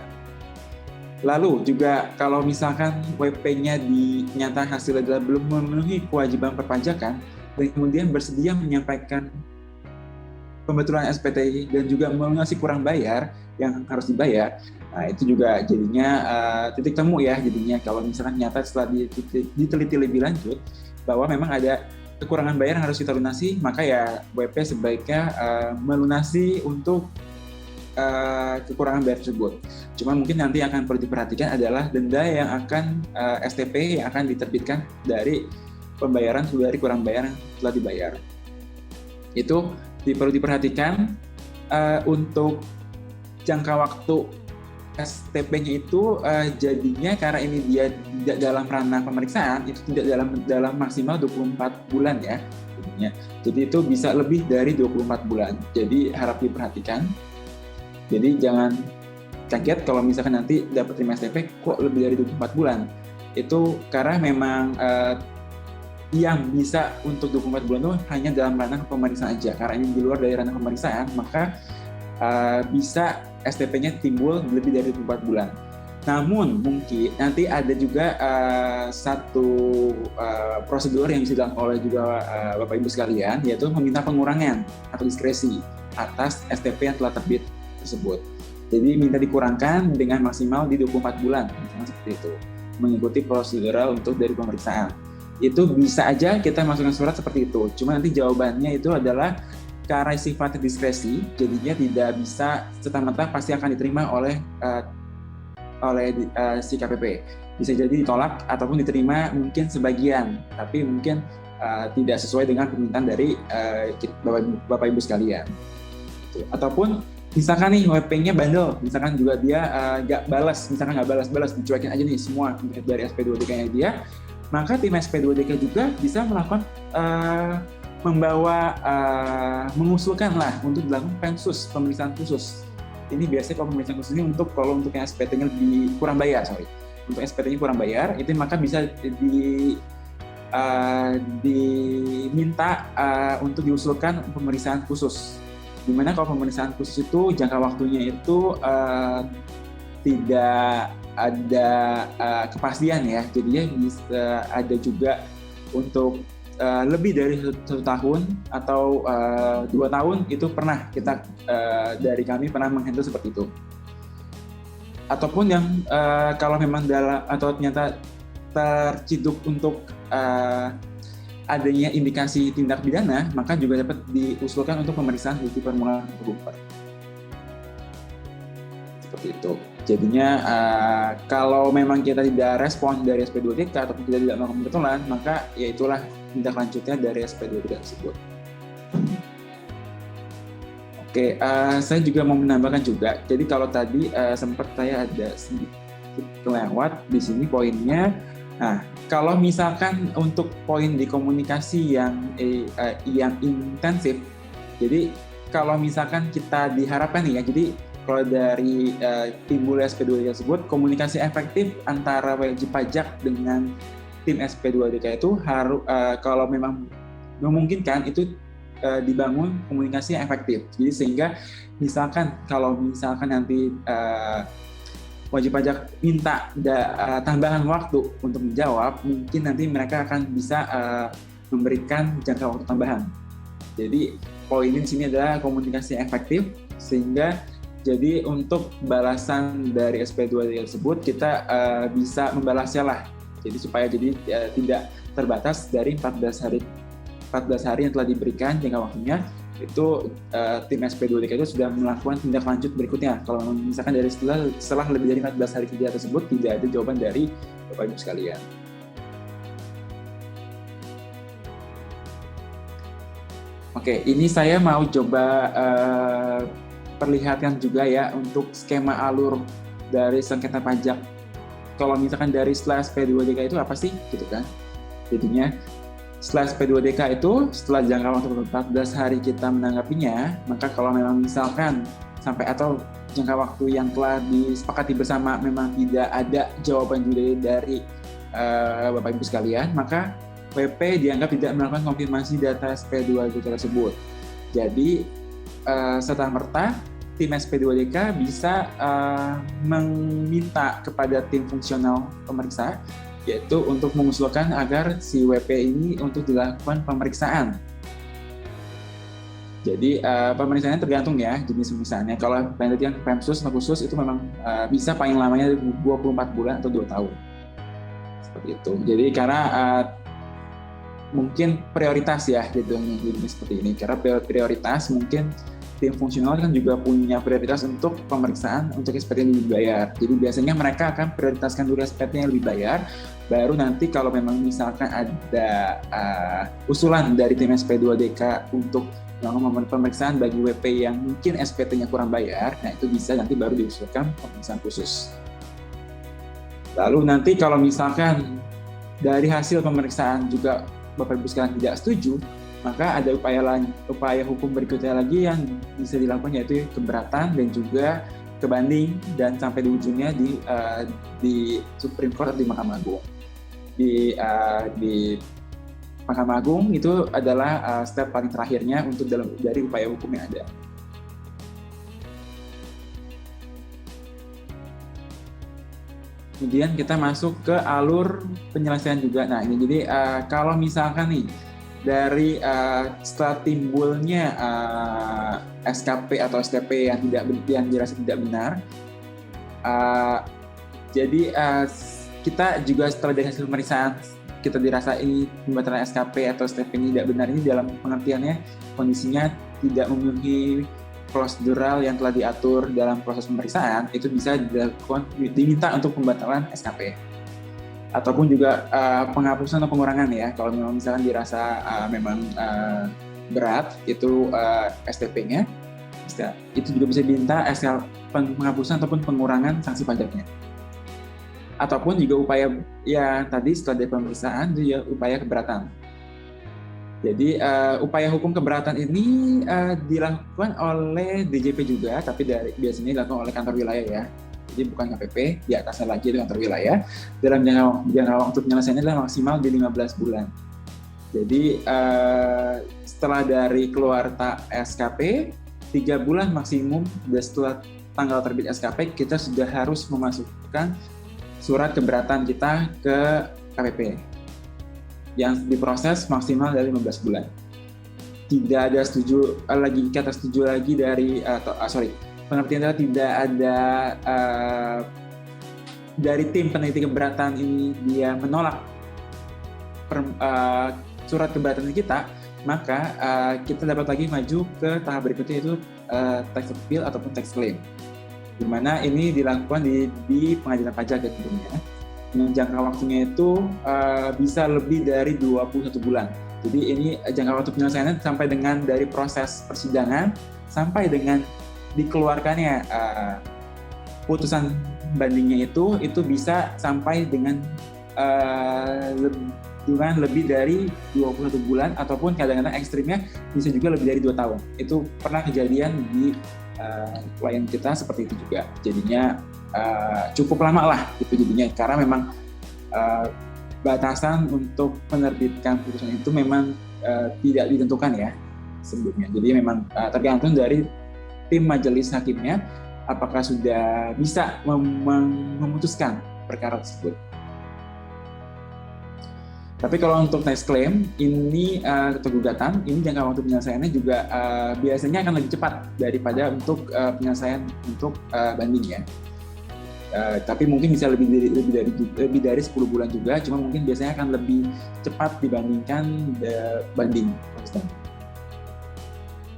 Lalu juga kalau misalkan WP-nya dinyatakan hasil adalah belum memenuhi kewajiban perpajakan dan kemudian bersedia menyampaikan pembetulan SPT dan juga melunasi kurang bayar yang harus dibayar, nah itu juga jadinya titik temu ya jadinya kalau misalkan nyata setelah diteliti lebih lanjut bahwa memang ada kekurangan bayar yang harus kita lunasi, maka ya WP sebaiknya melunasi untuk kekurangan bayar tersebut. Cuma mungkin nanti akan perlu diperhatikan adalah denda yang akan STP yang akan diterbitkan dari pembayaran dari kurang bayar yang telah dibayar. Itu perlu diperhatikan untuk jangka waktu STP-nya itu jadinya karena ini dia tidak dalam ranah pemeriksaan, itu tidak dalam maksimal 24 bulan ya. Jadi itu bisa lebih dari 24 bulan. Jadi harap diperhatikan. Jadi jangan kaget kalau misalkan nanti dapat terima STP kok lebih dari 24 bulan. Itu karena memang yang bisa untuk 24 bulan itu hanya dalam ranah pemeriksaan aja. Karena ini di luar dari ranah pemeriksaan, maka bisa STP-nya timbul lebih dari 24 bulan. Namun mungkin nanti ada juga satu prosedur yang bisa dilakukan oleh juga Bapak Ibu sekalian, yaitu meminta pengurangan atau diskresi atas STP yang telah terbit tersebut. Jadi minta dikurangkan dengan maksimal di 24 bulan, misalnya seperti itu, mengikuti prosedural untuk dari pemeriksaan. Itu bisa aja kita masukkan surat seperti itu. Cuma nanti jawabannya itu adalah karena sifatnya diskresi, jadinya tidak bisa serta-merta pasti akan diterima oleh si KPP. Bisa jadi ditolak ataupun diterima mungkin sebagian, tapi mungkin tidak sesuai dengan permintaan dari Bapak Ibu sekalian. Ataupun misalkan nih WP-nya bandel, misalkan juga dia nggak balas, dicuekin aja nih semua dari SP2DK-nya dia, maka tim SP2DK juga bisa melakukan mengusulkan lah untuk dilakukan pensus, pemeriksaan khusus. Ini biasanya kalau pemeriksaan khusus ini kalau untuk yang SPT-nya kurang bayar, untuk SPT-nya kurang bayar, itu maka bisa diminta untuk diusulkan pemeriksaan khusus. Dimana kalau pemeriksaan khusus itu jangka waktunya itu tidak ada kepastian ya, jadinya bisa ada juga untuk lebih dari 1 tahun atau 2 tahun itu pernah kita dari kami pernah menghandle seperti itu. Ataupun yang kalau memang atau ternyata terciduk untuk adanya indikasi tindak pidana, maka juga dapat diusulkan untuk pemeriksaan bukti permulaan tergugat. Seperti itu. Jadinya kalau memang kita tidak respon dari SP2DK ataupun kita tidak melakukan pembetulan, maka ya itulah tindak lanjutnya dari SP2DK tersebut. Oke, saya juga mau menambahkan juga. Jadi kalau tadi sempat saya ada sedikit kelewat di sini poinnya. Nah, kalau misalkan untuk poin di komunikasi yang intensif, jadi kalau misalkan kita diharapkan nih ya, jadi kalau dari timbul SP2DK tersebut, komunikasi efektif antara wajib pajak dengan tim SP2DK itu harus kalau memang memungkinkan itu dibangun komunikasi yang efektif. Jadi sehingga misalkan kalau misalkan nanti wajib pajak minta tambahan waktu untuk menjawab, mungkin nanti mereka akan bisa memberikan jangka waktu tambahan. Jadi poin di sini adalah komunikasi efektif, sehingga jadi untuk balasan dari SP2DK tersebut kita bisa membalasnya lah. Jadi supaya jadi tidak terbatas dari 14 hari yang telah diberikan jangka waktunya, itu tim SP2DK itu sudah melakukan tindak lanjut berikutnya. Kalau misalkan dari setelah lebih dari 14 hari kerja tersebut tidak ada jawaban dari Bapak Ibu sekalian. Oke, ini saya mau coba perlihatkan juga ya untuk skema alur dari sengketa pajak. Kalau misalkan dari setelah SP2DK itu apa sih gitu kan? Jadinya setelah SP2DK itu setelah jangka waktu 14 hari kita menanggapinya, maka kalau memang misalkan sampai atau jangka waktu yang telah disepakati bersama memang tidak ada jawaban juga dari Bapak Ibu sekalian, maka WP dianggap tidak melakukan konfirmasi data SP2DK tersebut. Jadi serta-merta tim SP2DK bisa meminta kepada tim fungsional pemeriksa, yaitu untuk mengusulkan agar si WP ini untuk dilakukan pemeriksaan. Jadi pemeriksaannya tergantung ya jenis pemeriksaannya. Kalau penelitian PEMSUS atau khusus itu memang bisa paling lamanya 24 bulan atau 2 tahun. Seperti itu. Jadi karena mungkin prioritas ya jadinya seperti ini. Karena prioritas mungkin tim fungsional kan juga punya prioritas untuk pemeriksaan untuk SPT yang dibayar. Jadi biasanya mereka akan prioritaskan dulu SPT yang lebih bayar, baru nanti kalau memang misalkan ada usulan dari tim SP2DK untuk melakukan pemeriksaan bagi WP yang mungkin SPT-nya kurang bayar, nah itu bisa nanti baru diusulkan pemeriksaan khusus. Lalu nanti kalau misalkan dari hasil pemeriksaan juga Bapak Ibu sekalian tidak setuju, maka ada upaya hukum berikutnya lagi yang bisa dilakukan, yaitu keberatan dan juga kebanding, dan sampai di ujungnya di Supreme Court, di Mahkamah Agung. Di Mahkamah Agung itu adalah step paling terakhirnya untuk dari upaya hukum yang ada. Kemudian kita masuk ke alur penyelesaian juga. Nah ini jadi kalau misalkan nih dari setelah timbulnya SKP atau STP yang dirasa tidak benar, jadi kita juga setelah dari hasil pemeriksaan kita dirasa ini pembatalan SKP atau STP ini tidak benar, ini dalam pengertiannya kondisinya tidak memenuhi prosedural yang telah diatur dalam proses pemeriksaan, itu bisa diminta untuk pembatalan SKP ataupun juga penghapusan atau pengurangan ya. Kalau memang misalkan dirasa memang berat itu STP-nya, itu juga bisa diminta penghapusan ataupun pengurangan sanksi pajaknya. Ataupun juga upaya ya tadi setelah dari pemeriksaan itu ya upaya keberatan. Jadi upaya hukum keberatan ini dilakukan oleh DJP juga, tapi biasanya dilakukan oleh kantor wilayah ya. Jadi bukan KPP, di atasnya lagi itu kantor wilayah. Dalam jangka waktu penyelesaiannya adalah maksimal di 15 bulan. Jadi setelah dari keluar SKP, 3 bulan maksimum, dan setelah tanggal terbit SKP, kita sudah harus memasukkan surat keberatan kita ke KPP yang diproses maksimal dari 15 bulan. Tidak ada kata setuju lagi dari pengertian tidak ada dari tim peneliti keberatan ini dia menolak surat keberatan kita, maka kita dapat lagi maju ke tahap berikutnya, yaitu tax appeal ataupun tax claim, di mana ini dilakukan di pengadilan pajak ya tentunya. Dengan jangka waktunya itu bisa lebih dari 21 bulan. Jadi ini jangka waktu penyelesaiannya sampai dengan dari proses persidangan sampai dengan dikeluarkannya putusan bandingnya itu bisa sampai dengan lebih dari 21 bulan, ataupun kadang-kadang ekstrimnya bisa juga lebih dari 2 tahun. Itu pernah kejadian di klien kita seperti itu juga. Jadinya cukup lama lah gitu jadinya, karena memang batasan untuk menerbitkan putusan itu memang tidak ditentukan ya sebelumnya. Jadi memang tergantung dari tim majelis hakimnya apakah sudah bisa memutuskan perkara tersebut. Tapi kalau untuk tax claim ini atau gugatan, ini jangka waktu penyelesaiannya juga biasanya akan lebih cepat daripada untuk penyelesaian untuk banding ya. Tapi mungkin bisa lebih dari 10 bulan juga, cuma mungkin biasanya akan lebih cepat dibandingkan banding.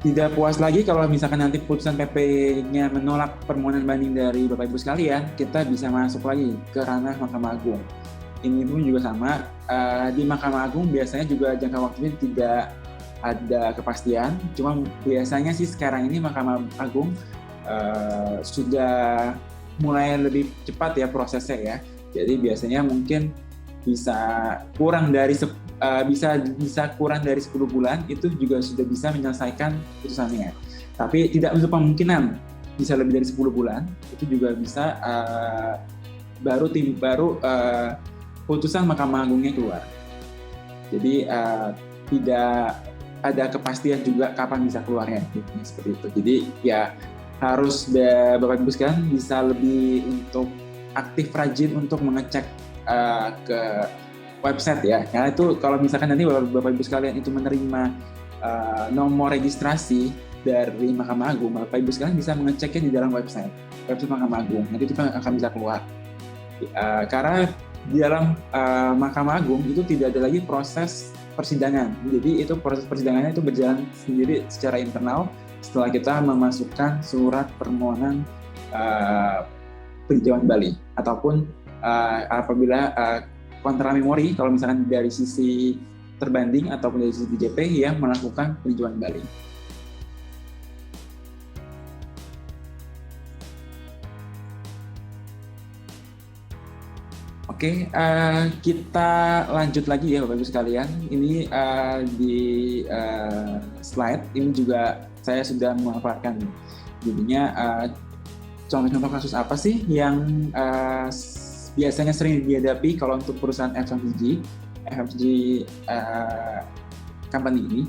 Tidak puas lagi kalau misalkan nanti putusan PP-nya menolak permohonan banding dari Bapak Ibu sekalian, kita bisa masuk lagi ke ranah Mahkamah Agung. Ini pun juga sama, di Mahkamah Agung biasanya juga jangka waktunya tidak ada kepastian, cuma biasanya sih sekarang ini Mahkamah Agung sudah mulai lebih cepat ya prosesnya ya. Jadi biasanya mungkin bisa kurang dari 10 bulan itu juga sudah bisa menyelesaikan putusannya. Tapi tidak untuk kemungkinan bisa lebih dari 10 bulan, itu juga bisa baru putusan Mahkamah Agungnya keluar. Jadi tidak ada kepastian juga kapan bisa keluarnya, seperti itu. Jadi ya harus Bapak Ibu sekalian bisa lebih untuk aktif rajin untuk mengecek ke website ya. Karena itu kalau misalkan nanti Bapak Ibu sekalian itu menerima nomor registrasi dari Mahkamah Agung, Bapak Ibu sekalian bisa mengeceknya di dalam website Mahkamah Agung. Nanti itu akan bisa keluar. Karena di dalam Mahkamah Agung itu tidak ada lagi proses persidangan. Jadi itu proses persidangannya itu berjalan sendiri secara internal setelah kita memasukkan surat permohonan peninjauan kembali ataupun apabila kontra memori, kalau misalkan dari sisi terbanding ataupun dari sisi DJP yang melakukan peninjauan kembali. Oke, kita lanjut lagi ya Bapak Ibu sekalian. Ini di slide ini juga saya sudah memaparkan. Jadinya contoh-contoh kasus apa sih yang biasanya sering dihadapi kalau untuk perusahaan FMCG company ini.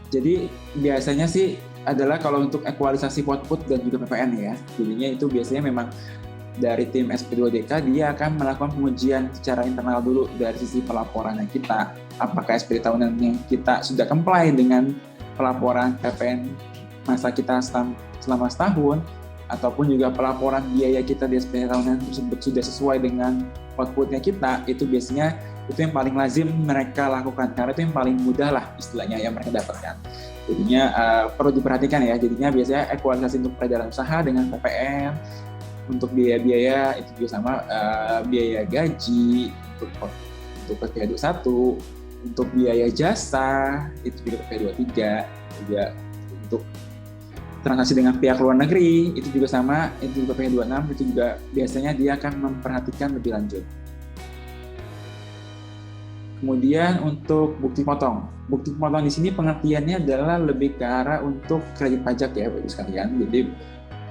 Jadi biasanya sih adalah kalau untuk ekualisasi output dan juga PPN ya. Jadinya itu biasanya memang dari tim SP2DK dia akan melakukan pengujian secara internal dulu dari sisi pelaporannya kita. Apakah SP tahunannya kita sudah comply dengan pelaporan PPN masa kita selama setahun, ataupun juga pelaporan biaya kita di SP tahunan tersebut sudah sesuai dengan outputnya kita. Itu biasanya itu yang paling lazim mereka lakukan, karena itu yang paling mudah lah istilahnya yang mereka dapatkan. Jadinya perlu diperhatikan ya, jadinya biasanya ekualisasi untuk peredaran usaha dengan PPN, untuk biaya-biaya itu juga sama, biaya gaji untuk PPh 21, untuk biaya jasa itu juga PPh 23, juga untuk transaksi dengan pihak luar negeri itu juga sama, itu juga PPh 26, itu juga biasanya dia akan memperhatikan lebih lanjut. Kemudian untuk bukti potong di sini pengertiannya adalah lebih ke arah untuk kredit pajak ya Bapak Ibu sekalian. Jadi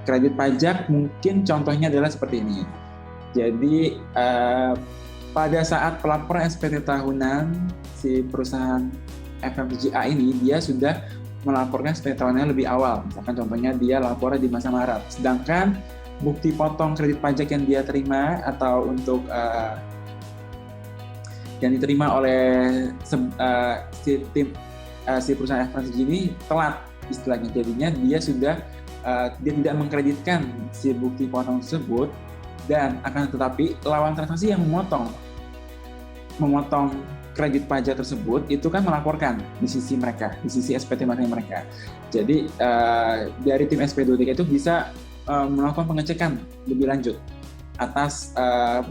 kredit pajak mungkin contohnya adalah seperti ini. Jadi pada saat pelaporan SPT tahunan si perusahaan FMCGA ini dia sudah melaporkan SPT tahunannya lebih awal. Misalkan contohnya dia laporan di masa Maret. Sedangkan bukti potong kredit pajak yang dia terima atau untuk yang diterima oleh si perusahaan FMCG ini telat istilahnya. Jadinya dia sudah dia tidak mengkreditkan si bukti potong tersebut, dan akan tetapi lawan transaksi yang memotong kredit pajak tersebut itu kan melaporkan di sisi mereka, di sisi SPT mereka. Jadi dari tim SP2DK itu bisa melakukan pengecekan lebih lanjut atas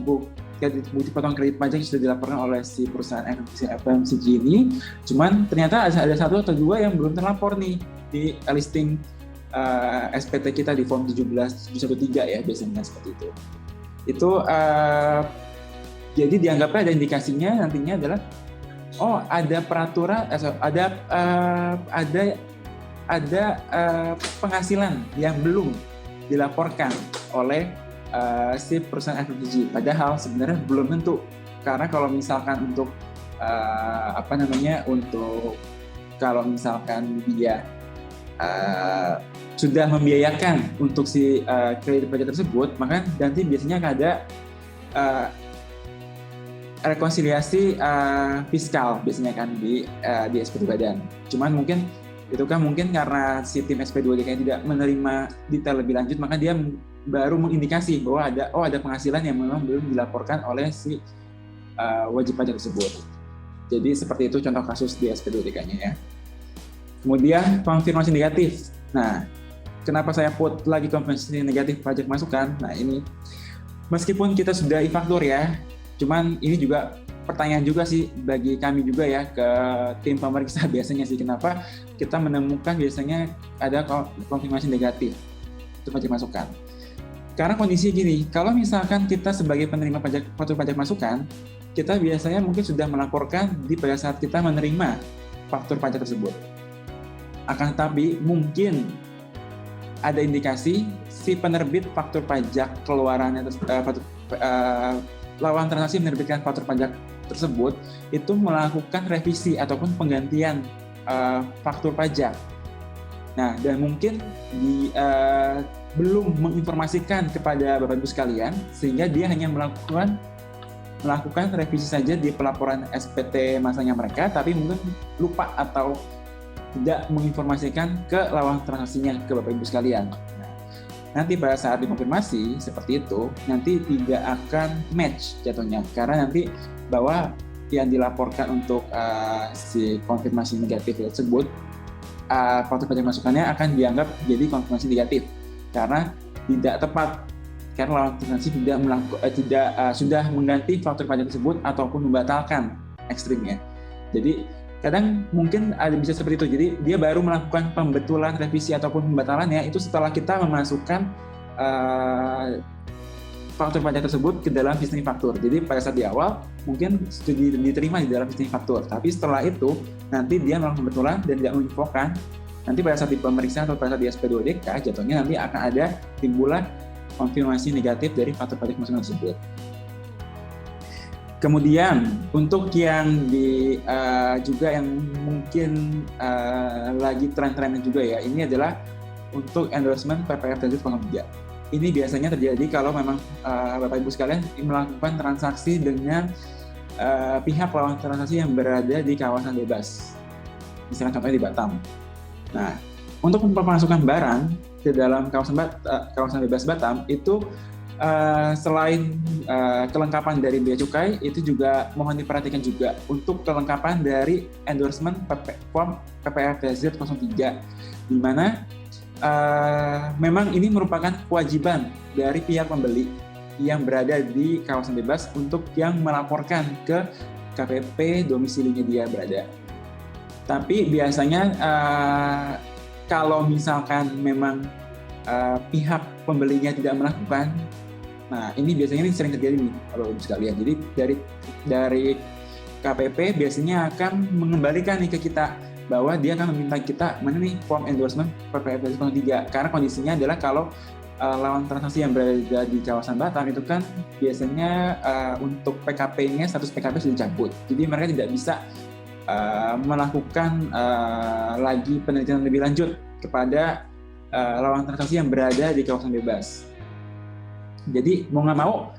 bukti potong kredit pajak yang sudah dilaporkan oleh si perusahaan FMCG ini. Cuman ternyata ada satu atau dua yang belum terlapor nih di listing SPT kita di form 17713 ya, biasanya seperti itu. Itu jadi dianggapnya ada indikasinya nantinya adalah ada peraturan, ada penghasilan yang belum dilaporkan oleh si perusahaan FMCG. Padahal sebenarnya belum tentu, karena kalau misalkan untuk untuk kalau misalkan dia sudah membiayakan untuk si kredit pajak tersebut, maka nanti biasanya ada rekonsiliasi fiskal biasanya kan di SP2 badan. Cuman mungkin itu kan mungkin karena si tim SP2DK tidak menerima detail lebih lanjut, maka dia baru mengindikasi bahwa ada penghasilan yang memang belum dilaporkan oleh si wajib pajak tersebut. Jadi seperti itu contoh kasus di SP2DK-nya ya. Kemudian konfirmasi negatif. Nah, kenapa saya put lagi konfirmasi negatif pajak masukan? Nah ini, meskipun kita sudah e-faktur ya, cuman ini juga pertanyaan juga sih bagi kami juga ya ke tim pemeriksa biasanya sih, kenapa kita menemukan biasanya ada konfirmasi negatif untuk pajak masukan. Karena kondisi gini, kalau misalkan kita sebagai penerima faktur pajak masukan, kita biasanya mungkin sudah melaporkan pada saat kita menerima faktur pajak tersebut. Akan tetapi mungkin ada indikasi si penerbit faktur pajak keluarannya lawan transaksi menerbitkan faktur pajak tersebut itu melakukan revisi ataupun penggantian faktur pajak. Nah, dan mungkin belum menginformasikan kepada Bapak Ibu sekalian, sehingga dia hanya melakukan revisi saja di pelaporan SPT masanya mereka, tapi mungkin lupa atau tidak menginformasikan ke lawan transaksinya ke Bapak Ibu sekalian. Nah, nanti pada saat dikonfirmasi seperti itu, nanti tidak akan match jatuhnya, karena nanti bahwa yang dilaporkan untuk si konfirmasi negatif tersebut, faktur pajak masukannya akan dianggap jadi konfirmasi negatif karena tidak tepat, karena lawan transaksi sudah mengganti faktur pajak tersebut ataupun membatalkan ekstrimnya. Jadi kadang mungkin bisa seperti itu. Jadi dia baru melakukan pembetulan, revisi ataupun pembatalannya itu setelah kita memasukkan faktur pajak tersebut ke dalam sistem faktur. Jadi pada saat di awal mungkin diterima di dalam sistem faktur, tapi setelah itu nanti dia melakukan pembetulan dan tidak menginfokan. Nanti pada saat di pemeriksaan atau pada saat di SP2DK jatuhnya nanti akan ada timbulan konfirmasi negatif dari faktur pajak pemasukan tersebut. Kemudian untuk yang juga yang mungkin lagi tren-trennya juga ya, ini adalah untuk endorsement PPF 03. Ini biasanya terjadi kalau memang Bapak Ibu sekalian melakukan transaksi dengan pihak lawan transaksi yang berada di kawasan bebas, misalnya contohnya di Batam. Nah, untuk pemasukan barang ke dalam kawasan bebas Batam itu selain kelengkapan dari bea cukai, itu juga mohon diperhatikan juga untuk kelengkapan dari endorsement form PPF 03, di mana memang ini merupakan kewajiban dari pihak pembeli yang berada di kawasan bebas untuk yang melaporkan ke KPP domisilinya dia berada. Tapi biasanya kalau misalkan memang pihak pembelinya tidak melakukan, nah ini biasanya sering terjadi nih kalau sekalian. Jadi dari KPP biasanya akan mengembalikan nih ke kita bahwa dia akan meminta kita mana nih form endorsement PPF 03, karena kondisinya adalah kalau lawan transaksi yang berada di kawasan Batam itu kan biasanya untuk PKP-nya status PKP sudah dicabut, jadi mereka tidak bisa melakukan lagi penelitian lebih lanjut kepada lawan transaksi yang berada di kawasan bebas. Jadi mau nggak mau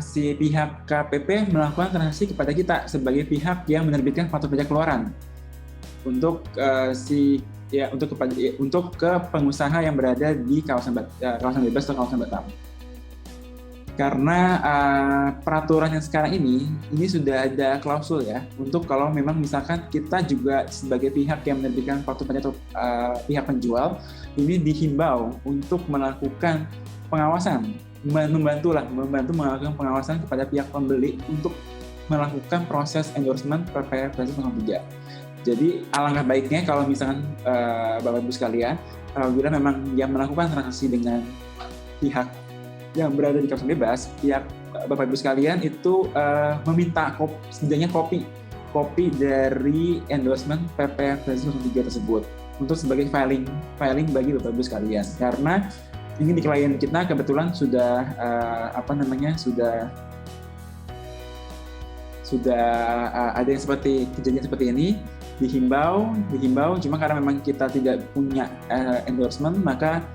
si pihak KPP melakukan transaksi kepada kita sebagai pihak yang menerbitkan faktur pajak keluaran untuk untuk ke pengusaha yang berada di kawasan bebas atau kawasan Batam. Karena peraturan yang sekarang ini sudah ada klausul ya, untuk kalau memang misalkan kita juga sebagai pihak yang menerbitkan faktur pajak atau pihak penjual, ini dihimbau untuk melakukan pengawasan, membantu melakukan pengawasan kepada pihak pembeli untuk melakukan proses endorsement PPF 03. Jadi alangkah baiknya kalau misalkan Bapak Ibu sekalian, apabila memang yang melakukan transaksi dengan pihak yang berada di kawasan bebas, pihak Bapak Ibu sekalian itu meminta setidaknya kopi dari endorsement PPF 03 tersebut untuk sebagai filing bagi Bapak Ibu sekalian. Karena ini di klien kita kebetulan sudah ada yang kejadian seperti ini, dihimbau cuma karena memang kita tidak punya endorsement, maka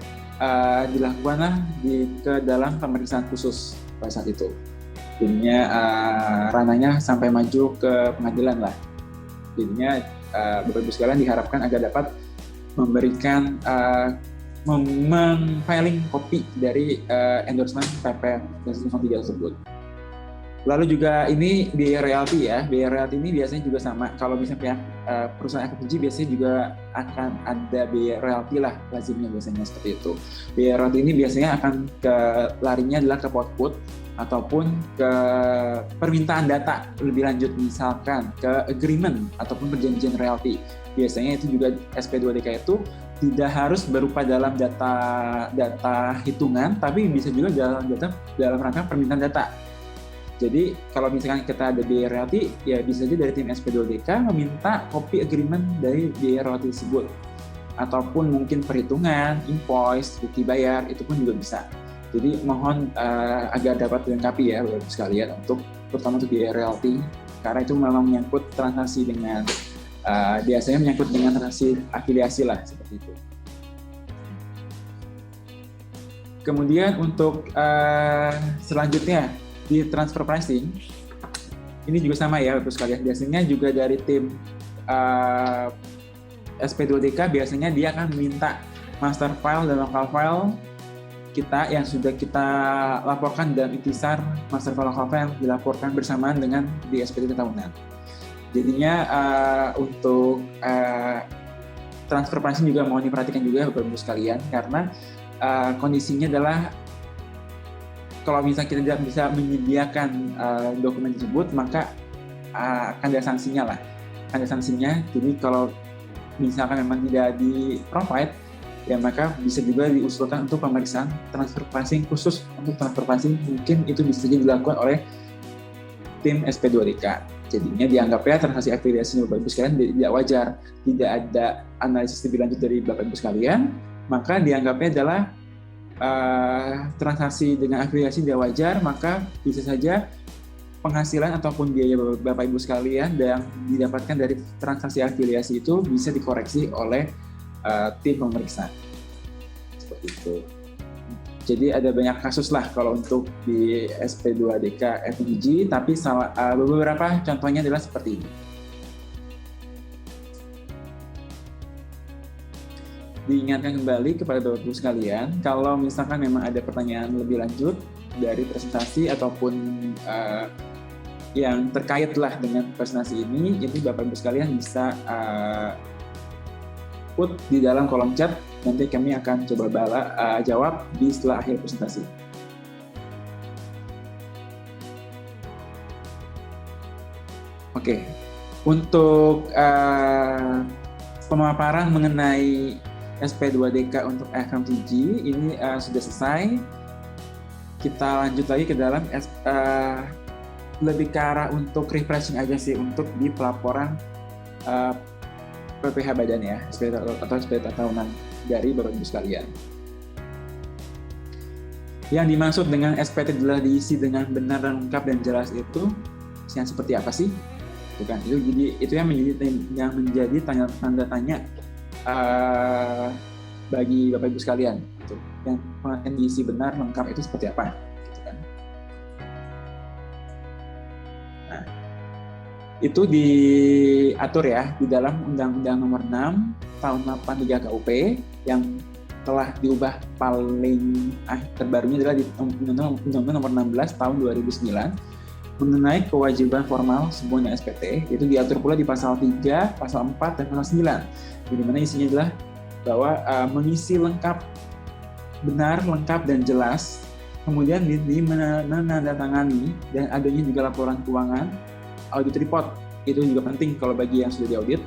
dilakukanlah ke dalam pemeriksaan khusus pada saat itu. Jadinya ranahnya sampai maju ke pengadilan lah. Jadinya Bapak Ibu sekalian diharapkan agar dapat memberikan meng-filing kopi dari endorsement PPF 03 tersebut. Lalu juga ini biaya royalti ya. Biaya royalti ini biasanya juga sama. Kalau misalnya pihak perusahaan FFG biasanya juga akan ada biaya royalti lah, lazimnya biasanya seperti itu. Biaya royalti ini biasanya akan larinya adalah ke output ataupun ke permintaan data lebih lanjut, misalkan ke agreement ataupun perjanjian royalti. Biasanya itu juga SP2DK itu tidak harus berupa dalam data hitungan, tapi bisa juga dalam rangka permintaan data. Jadi kalau misalkan kita ada biaya royalti, ya bisa saja dari tim SP2DK meminta kopi agreement dari biaya royalti tersebut. Ataupun mungkin perhitungan, invoice, bukti bayar, itu pun juga bisa. Jadi mohon agar dapat dilengkapi ya Bapak-Ibu sekalian, terutama untuk biaya royalti, karena itu memang menyangkut transaksi dengan, biasanya menyangkut dengan transaksi afiliasi lah, seperti itu. Kemudian untuk selanjutnya, di transfer pricing, ini juga sama ya Bapak sekalian. Biasanya juga dari tim SP2DK biasanya dia akan meminta master file dan local file kita yang sudah kita laporkan dalam intisar master file local file yang dilaporkan bersamaan dengan di SP3 tahunan. Jadinya untuk transfer pricing juga mohon diperhatikan juga Bapak-Ibu sekalian, karena kondisinya adalah kalau misalnya kita tidak bisa menyediakan dokumen tersebut, maka akan ada sanksinya lah. Ada sanksinya, jadi kalau misalkan memang tidak di-provide, ya maka bisa juga diusulkan untuk pemeriksaan transfer pricing khusus. Untuk transfer pricing mungkin itu bisa dilakukan oleh tim SP2DK. Jadinya dianggapnya transaksi afiliasi Bapak Ibu sekalian tidak wajar, tidak ada analisis lebih lanjut dari Bapak Ibu sekalian, maka dianggapnya adalah transaksi dengan afiliasi tidak wajar, maka bisa saja penghasilan ataupun biaya Bapak Ibu sekalian yang didapatkan dari transaksi afiliasi itu bisa dikoreksi oleh tim pemeriksa. Seperti itu. Jadi ada banyak kasus lah kalau untuk di SP2DK FNG, tapi beberapa contohnya adalah seperti ini. Diingatkan kembali kepada Bapak Ibu sekalian, kalau misalkan memang ada pertanyaan lebih lanjut dari presentasi ataupun yang terkait lah dengan presentasi ini, jadi Bapak Ibu sekalian bisa put di dalam kolom chat, nanti kami akan coba jawab di setelah akhir presentasi. Oke, untuk pemaparan mengenai SP2DK untuk FMCG ini sudah selesai. Kita lanjut lagi ke dalam lebih ke arah untuk refreshing aja sih untuk di pelaporan PPh badan ya, atau SPT tahunan dari Bapak Ibu sekalian. Yang dimaksud dengan SPT adalah diisi dengan benar dan lengkap dan jelas itu yang seperti apa sih? Bukan itu yang menjadi tanda tanya bagi Bapak Ibu sekalian, gitu. Yang diisi benar lengkap itu seperti apa, gitu kan? Nah, itu diatur ya di dalam Undang-Undang Nomor 6 Tahun 83 KUP yang telah diubah paling terbarunya adalah di Undang-Undang Nomor 16 Tahun 2009 mengenai kewajiban formal semuanya SPT, itu diatur pula di pasal 3, pasal 4, dan pasal 9, di mana isinya adalah bahwa mengisi lengkap, benar, lengkap, dan jelas, kemudian menandatangani, dan adanya juga laporan keuangan, audit report, itu juga penting kalau bagi yang sudah diaudit,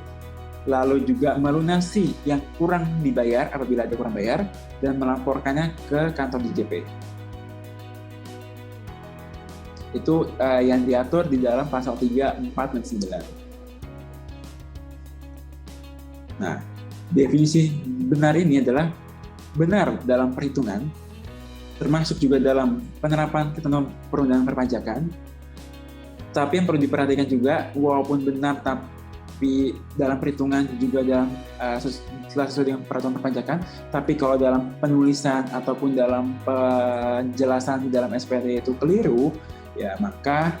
lalu juga melunasi yang kurang dibayar apabila ada kurang bayar, dan melaporkannya ke kantor DJP. Itu yang diatur di dalam pasal 3, 4, dan 9. Nah, definisi benar ini adalah benar dalam perhitungan, termasuk juga dalam penerapan ketentuan perundangan perpajakan. Tapi yang perlu diperhatikan juga, walaupun benar tapi dalam perhitungan juga dalam sesuai dengan peraturan perpajakan, tapi kalau dalam penulisan ataupun dalam penjelasan di dalam SPT itu keliru, ya maka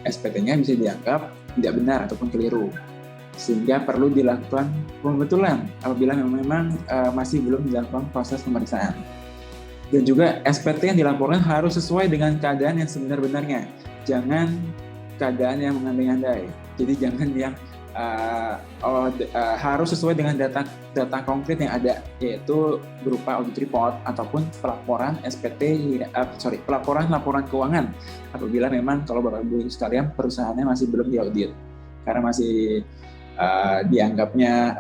SPT-nya bisa dianggap tidak benar ataupun keliru, sehingga perlu dilakukan pembetulan apabila memang masih belum dilakukan proses pemeriksaan. Dan juga SPT yang dilaporkan harus sesuai dengan keadaan yang sebenar-benarnya, jangan keadaan yang mengandai-andai. Jadi jangan yang harus sesuai dengan data konkret yang ada, yaitu berupa audit report ataupun pelaporan pelaporan laporan keuangan apabila memang kalau Bapak Ibu sekalian perusahaannya masih belum diaudit karena masih dianggapnya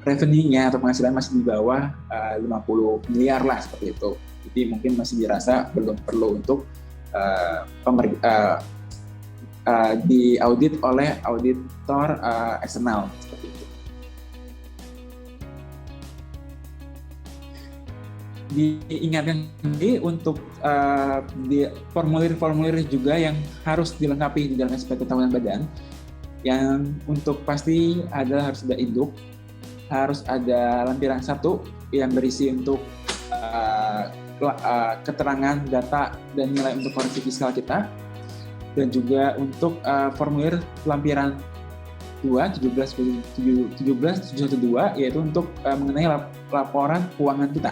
revenue-nya atau penghasilan masih di bawah 50 miliar lah seperti itu. Jadi mungkin masih dirasa belum perlu untuk diaudit oleh auditor eksternal seperti itu. Diingatkan lagi untuk formulir-formulir juga yang harus dilengkapi di dalam SPT tahunan badan. Yang untuk pasti adalah harus ada induk, harus ada lampiran 1 yang berisi untuk keterangan data dan nilai untuk koreksi fiskal kita, dan juga untuk formulir lampiran 2 17712 yaitu untuk mengenai laporan keuangan kita.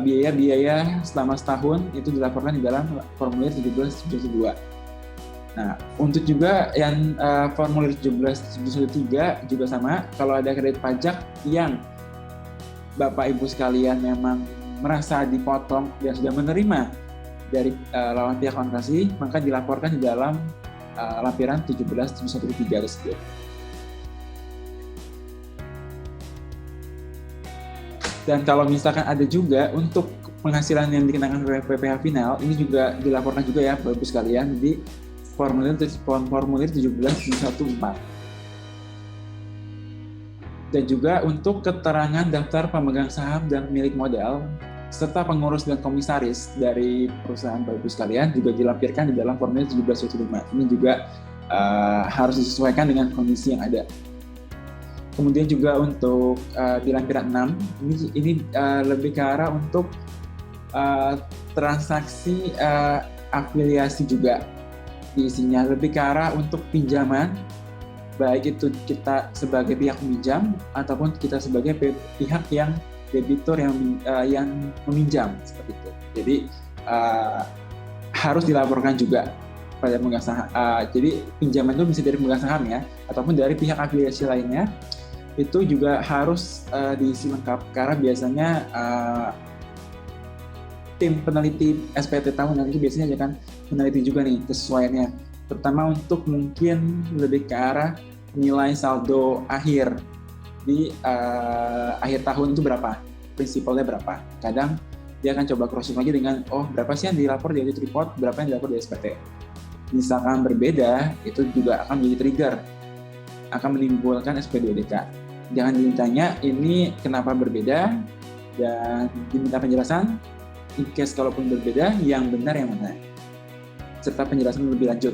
Biaya-biaya selama setahun itu dilaporkan di dalam formulir 17712. Nah, untuk juga yang formulir 17713 juga sama, kalau ada kredit pajak yang Bapak Ibu sekalian memang merasa dipotong dan sudah menerima dari lawan pihak kontraksi, maka dilaporkan di dalam lampiran 17713 tersebut. Dan kalau misalkan ada juga untuk penghasilan yang dikenakan PPh final, ini juga dilaporkan juga ya Bapak sekalian di formulir 17.14. Dan juga untuk keterangan daftar pemegang saham dan pemilik modal serta pengurus dan komisaris dari perusahaan Bapak sekalian juga dilampirkan di dalam formulir 17.15. Ini juga harus disesuaikan dengan kondisi yang ada. Kemudian juga untuk di lampiran 6, ini lebih ke arah untuk transaksi afiliasi juga. Isinya lebih ke arah untuk pinjaman, baik itu kita sebagai pihak peminjam ataupun kita sebagai pihak yang debitur yang meminjam, seperti itu. Jadi harus dilaporkan juga pada pemegang saham. Jadi pinjaman itu bisa dari pemegang saham ya, ataupun dari pihak afiliasi lainnya. Itu juga harus diisi lengkap karena biasanya tim peneliti SPT tahunan itu biasanya akan meneliti juga nih kesesuaiannya, terutama untuk mungkin lebih ke arah nilai saldo akhir di akhir tahun itu berapa, prinsipalnya berapa. Kadang dia akan coba cross-check lagi dengan berapa sih yang dilapor di audit report, berapa yang dilapor di SPT. Misalkan berbeda, itu juga akan menjadi trigger, akan menimbulkan SP2DK. Jangan ditanya ini kenapa berbeda dan diminta penjelasan. In case kalaupun berbeda, yang benar yang mana, serta penjelasan lebih lanjut.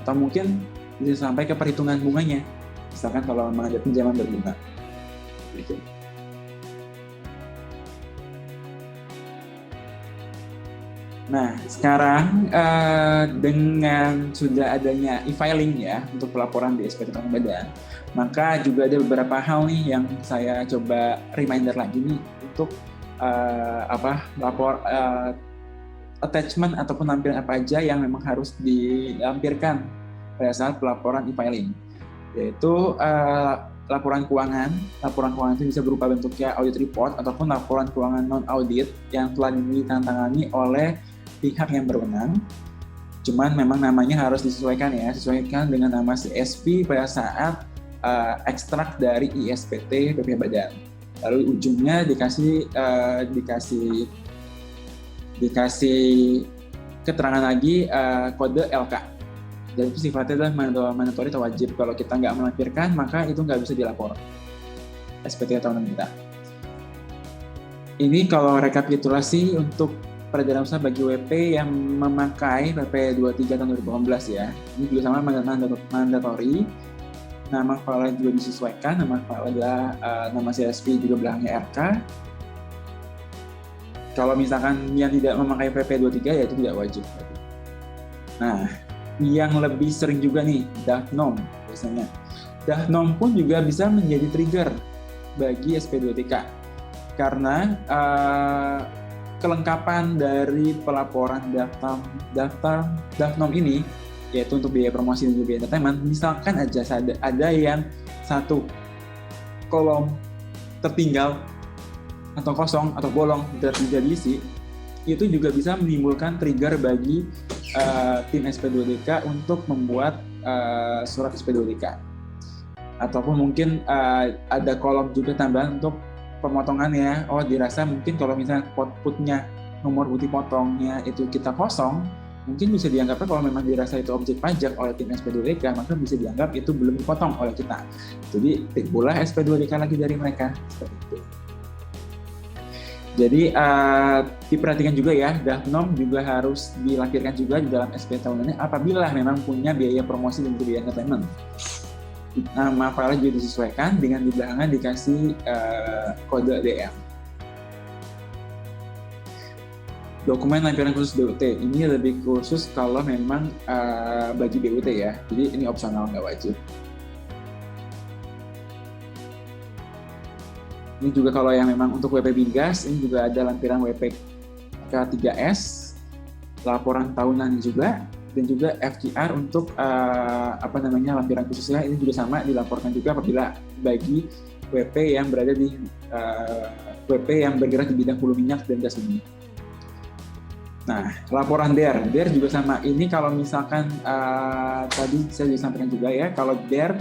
Atau mungkin bisa sampai ke perhitungan bunganya, misalkan kalau memang ada pinjaman berbunga. Gitu. Nah, sekarang dengan sudah adanya e-filing ya untuk pelaporan di SPT tahunan badan, maka juga ada beberapa hal nih yang saya coba reminder lagi nih untuk lapor attachment ataupun lampiran apa aja yang memang harus dilampirkan pada saat pelaporan e-filing, yaitu laporan keuangan. Laporan keuangan itu bisa berupa bentuknya audit report ataupun laporan keuangan non-audit yang telah ditandatangani oleh pihak yang berwenang. Cuman memang namanya harus disesuaikan ya, sesuaikan dengan nama CSV pada saat ekstrak dari ISPT PPh Badan. Lalu ujungnya dikasih keterangan lagi kode LK. Dan itu sifatnya adalah mandatory atau wajib. Kalau kita nggak melampirkan, maka itu nggak bisa dilapor SPT tahunan kita. Ini kalau rekapitulasi untuk peredaran usaha bagi WP yang memakai PP 23 tahun 2018 ya. Ini juga sama mandatory. Nama file juga disesuaikan, nama file adalah nama CSV juga belakangnya RK. Kalau misalkan yang tidak memakai PP 23 ya itu tidak wajib. Nah, yang lebih sering juga nih DAFNOM biasanya. DAFNOM pun juga bisa menjadi trigger bagi SP2TK karena kelengkapan dari pelaporan daftar DAFNOM ini, yaitu untuk biaya promosi dan biaya entertainment, misalkan aja ada yang satu kolom tertinggal atau kosong atau bolong tidak diisi, itu juga bisa menimbulkan trigger bagi tim SP2DK untuk membuat surat SP2DK. Ataupun mungkin ada kolom juga tambahan untuk pemotongannya. Dirasa mungkin kalau misalnya putnya nomor putih potongnya itu kita kosong, mungkin bisa dianggapnya kalau memang dirasa itu objek pajak oleh tim SP2DK, maka bisa dianggap itu belum dipotong oleh kita. Jadi pula SP2DK lagi dari mereka, seperti itu. Jadi diperhatikan juga ya, DAFNOM juga harus dilampirkan juga di dalam SP tahunannya apabila memang punya biaya promosi dan biaya entertainment. Nama file juga disesuaikan dengan di belakangnya dikasih kode DM. Dokumen lampiran khusus BUT ini lebih khusus kalau memang bagi BUT ya, jadi ini opsional, nggak wajib. Ini juga kalau yang memang untuk WP Migas, ini juga ada lampiran WP K3S, laporan tahunan juga, dan juga FGR untuk lampiran khususnya. Ini juga sama dilaporkan juga apabila bagi WP yang berada di WP yang bergerak di bidang hulu minyak dan gas bumi. Nah, laporan DER juga sama. Ini kalau misalkan tadi saya juga sampaikan juga ya, kalau DER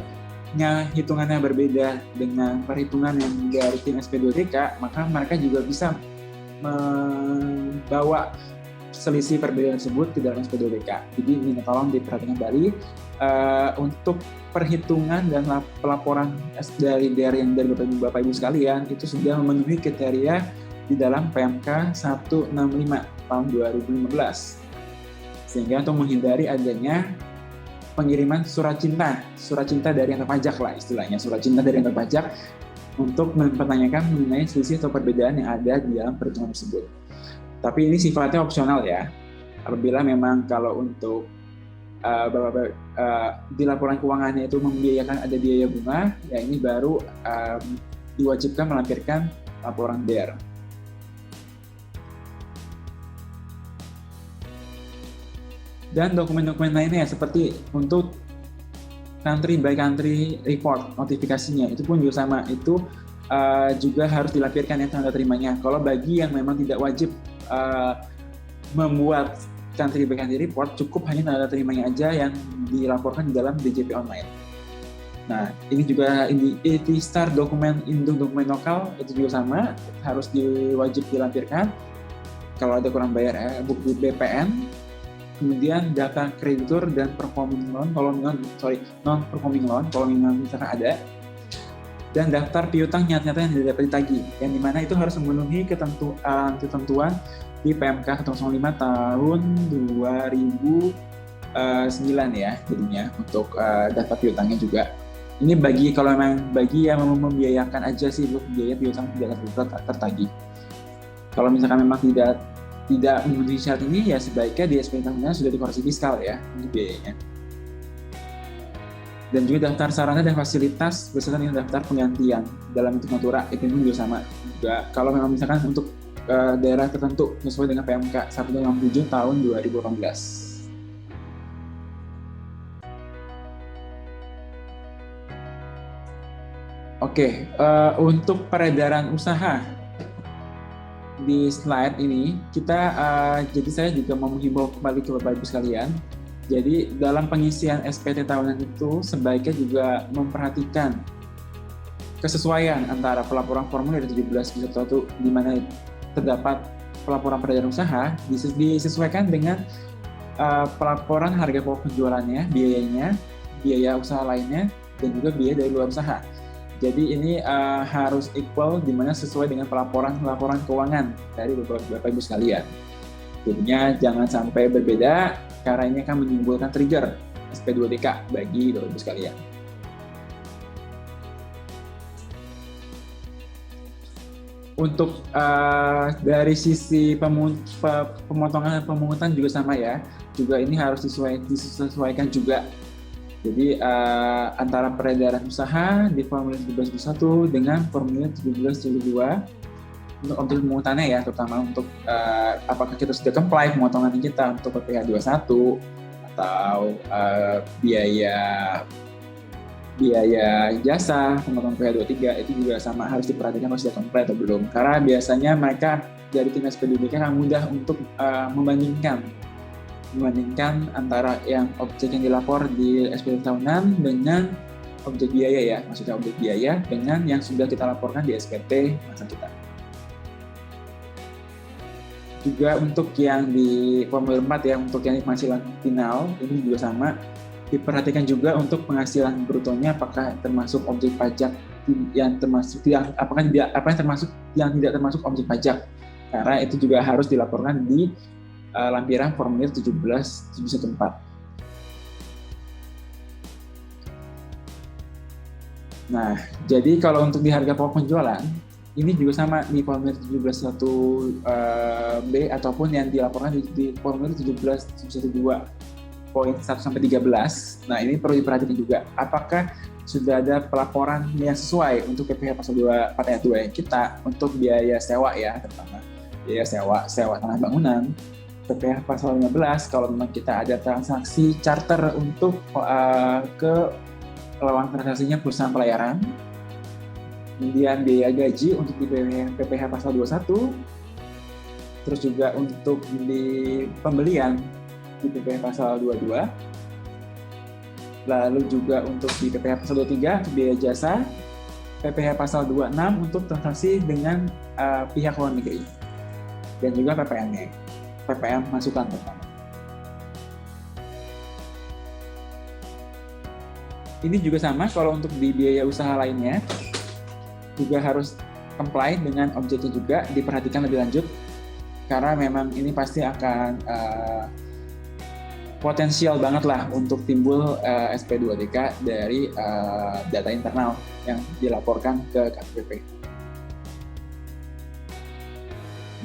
hitungannya berbeda dengan perhitungan yang dari tim SP2TK, maka mereka juga bisa membawa selisih perbedaan tersebut ke dalam SP2TK. Jadi ini tolong diperhatikan kembali untuk perhitungan dan pelaporan dari yang dari Bapak Ibu sekalian itu sudah memenuhi kriteria di dalam PMK 165 tahun 2015. Sehingga untuk menghindari adanya pengiriman surat cinta dari yang terpajak lah istilahnya, surat cinta dari yang terpajak untuk mempertanyakan mengenai selisih atau perbedaan yang ada di dalam perhitungan tersebut. Tapi ini sifatnya opsional ya. Apabila memang kalau untuk di laporan keuangannya itu membiayakan ada biaya bunga, ya ini baru diwajibkan melampirkan laporan BER. Dan dokumen-dokumen lainnya seperti untuk country by country report notifikasinya itu pun juga sama, itu juga harus dilampirkan ya tanda terimanya. Kalau bagi yang memang tidak wajib membuat country by country report, cukup hanya tanda terimanya aja yang dilaporkan di dalam DJP online. Nah, ini juga Star dokumen induk dokumen lokal itu juga sama, harus wajib dilampirkan. Kalau ada kurang bayar bukti BPN, kemudian data kreditur dan performing loan, non performing loan kalau memang misalkan ada, dan daftar piutang nyata-nyata yang tidak dapat ditagih, yang dimana itu harus memenuhi ketentuan di PMK 105 tahun 2009 ya, jadinya untuk daftar piutangnya juga. Ini kalau memang bagi yang membiayakan aja sih, biaya piutang tidak tertagih. Kalau misalkan memang tidak memenuhi syarat ini, ya sebaiknya di SPT tahunnya sudah dikoreksi fiskal ya untuk biayanya. Dan juga daftar sarana dan fasilitas beserta dengan daftar penggantian dalam bentuk natura, itu juga sama. Juga kalau memang misalkan untuk daerah tertentu sesuai dengan PMK 167 tahun 2018. Oke, untuk peredaran usaha di slide ini jadi saya juga mau menghimbau kembali ke Bapak Ibu sekalian. Jadi dalam pengisian SPT tahunan itu sebaiknya juga memperhatikan kesesuaian antara pelaporan formulir 17 di mana terdapat pelaporan peredaran usaha disesuaikan dengan pelaporan harga pokok penjualannya, biayanya, biaya usaha lainnya, dan juga biaya dari luar usaha. Jadi ini harus equal, di mana sesuai dengan pelaporan keuangan dari Bapak Ibu sekalian. Jadinya jangan sampai berbeda, karena ini akan menimbulkan trigger SP2TK bagi Bapak Ibu sekalian. Untuk dari sisi pemotongan dan pemungutan juga sama ya, juga ini harus disesuaikan juga. Jadi antara peredaran usaha di formulir 1771 dengan formulir 1772 untuk objek pemungutannya ya, terutama untuk apakah kita sudah comply pemotongan kita untuk PPh 21 atau biaya jasa pemotongan PPh 23 itu juga sama, harus diperhatikan kalau sudah comply atau belum. Karena biasanya mereka dari tim SP2TK kan mudah untuk membandingkan antara yang objek yang dilapor di SPT tahunan dengan objek biaya ya, maksudnya objek biaya dengan yang sudah kita laporkan di SPT masa kita. Juga untuk yang di formulir 4 ya, untuk yang penghasilan final ini juga sama, diperhatikan juga untuk penghasilan brutonya apakah termasuk objek pajak yang termasuk apakah yang tidak termasuk objek pajak, karena itu juga harus dilaporkan di lampiran formulir 17714. Nah, jadi kalau untuk di harga pokok penjualan, ini juga sama di formulir 171B ataupun yang dilaporkan di formulir 17712 poin 1 sampai 13. Nah, ini perlu diperhatikan juga apakah sudah ada pelaporan yang sesuai untuk PPh pasal 2 ayat 2 kita untuk biaya sewa ya, terutama biaya sewa tanah bangunan. PPh pasal 15 kalau memang kita ada transaksi charter untuk ke lawan transaksinya perusahaan pelayaran. Kemudian biaya gaji untuk di PPh pasal 21. Terus juga untuk di pembelian di PPh pasal 22. Lalu juga untuk di PPh pasal 23 untuk biaya jasa, PPh pasal 26 untuk transaksi dengan pihak luar negeri, dan juga PPM masukan pertama. Ini juga sama kalau untuk di biaya usaha lainnya, juga harus comply dengan objeknya juga, diperhatikan lebih lanjut, karena memang ini pasti akan potensial banget lah untuk timbul SP2DK dari data internal yang dilaporkan ke KPP.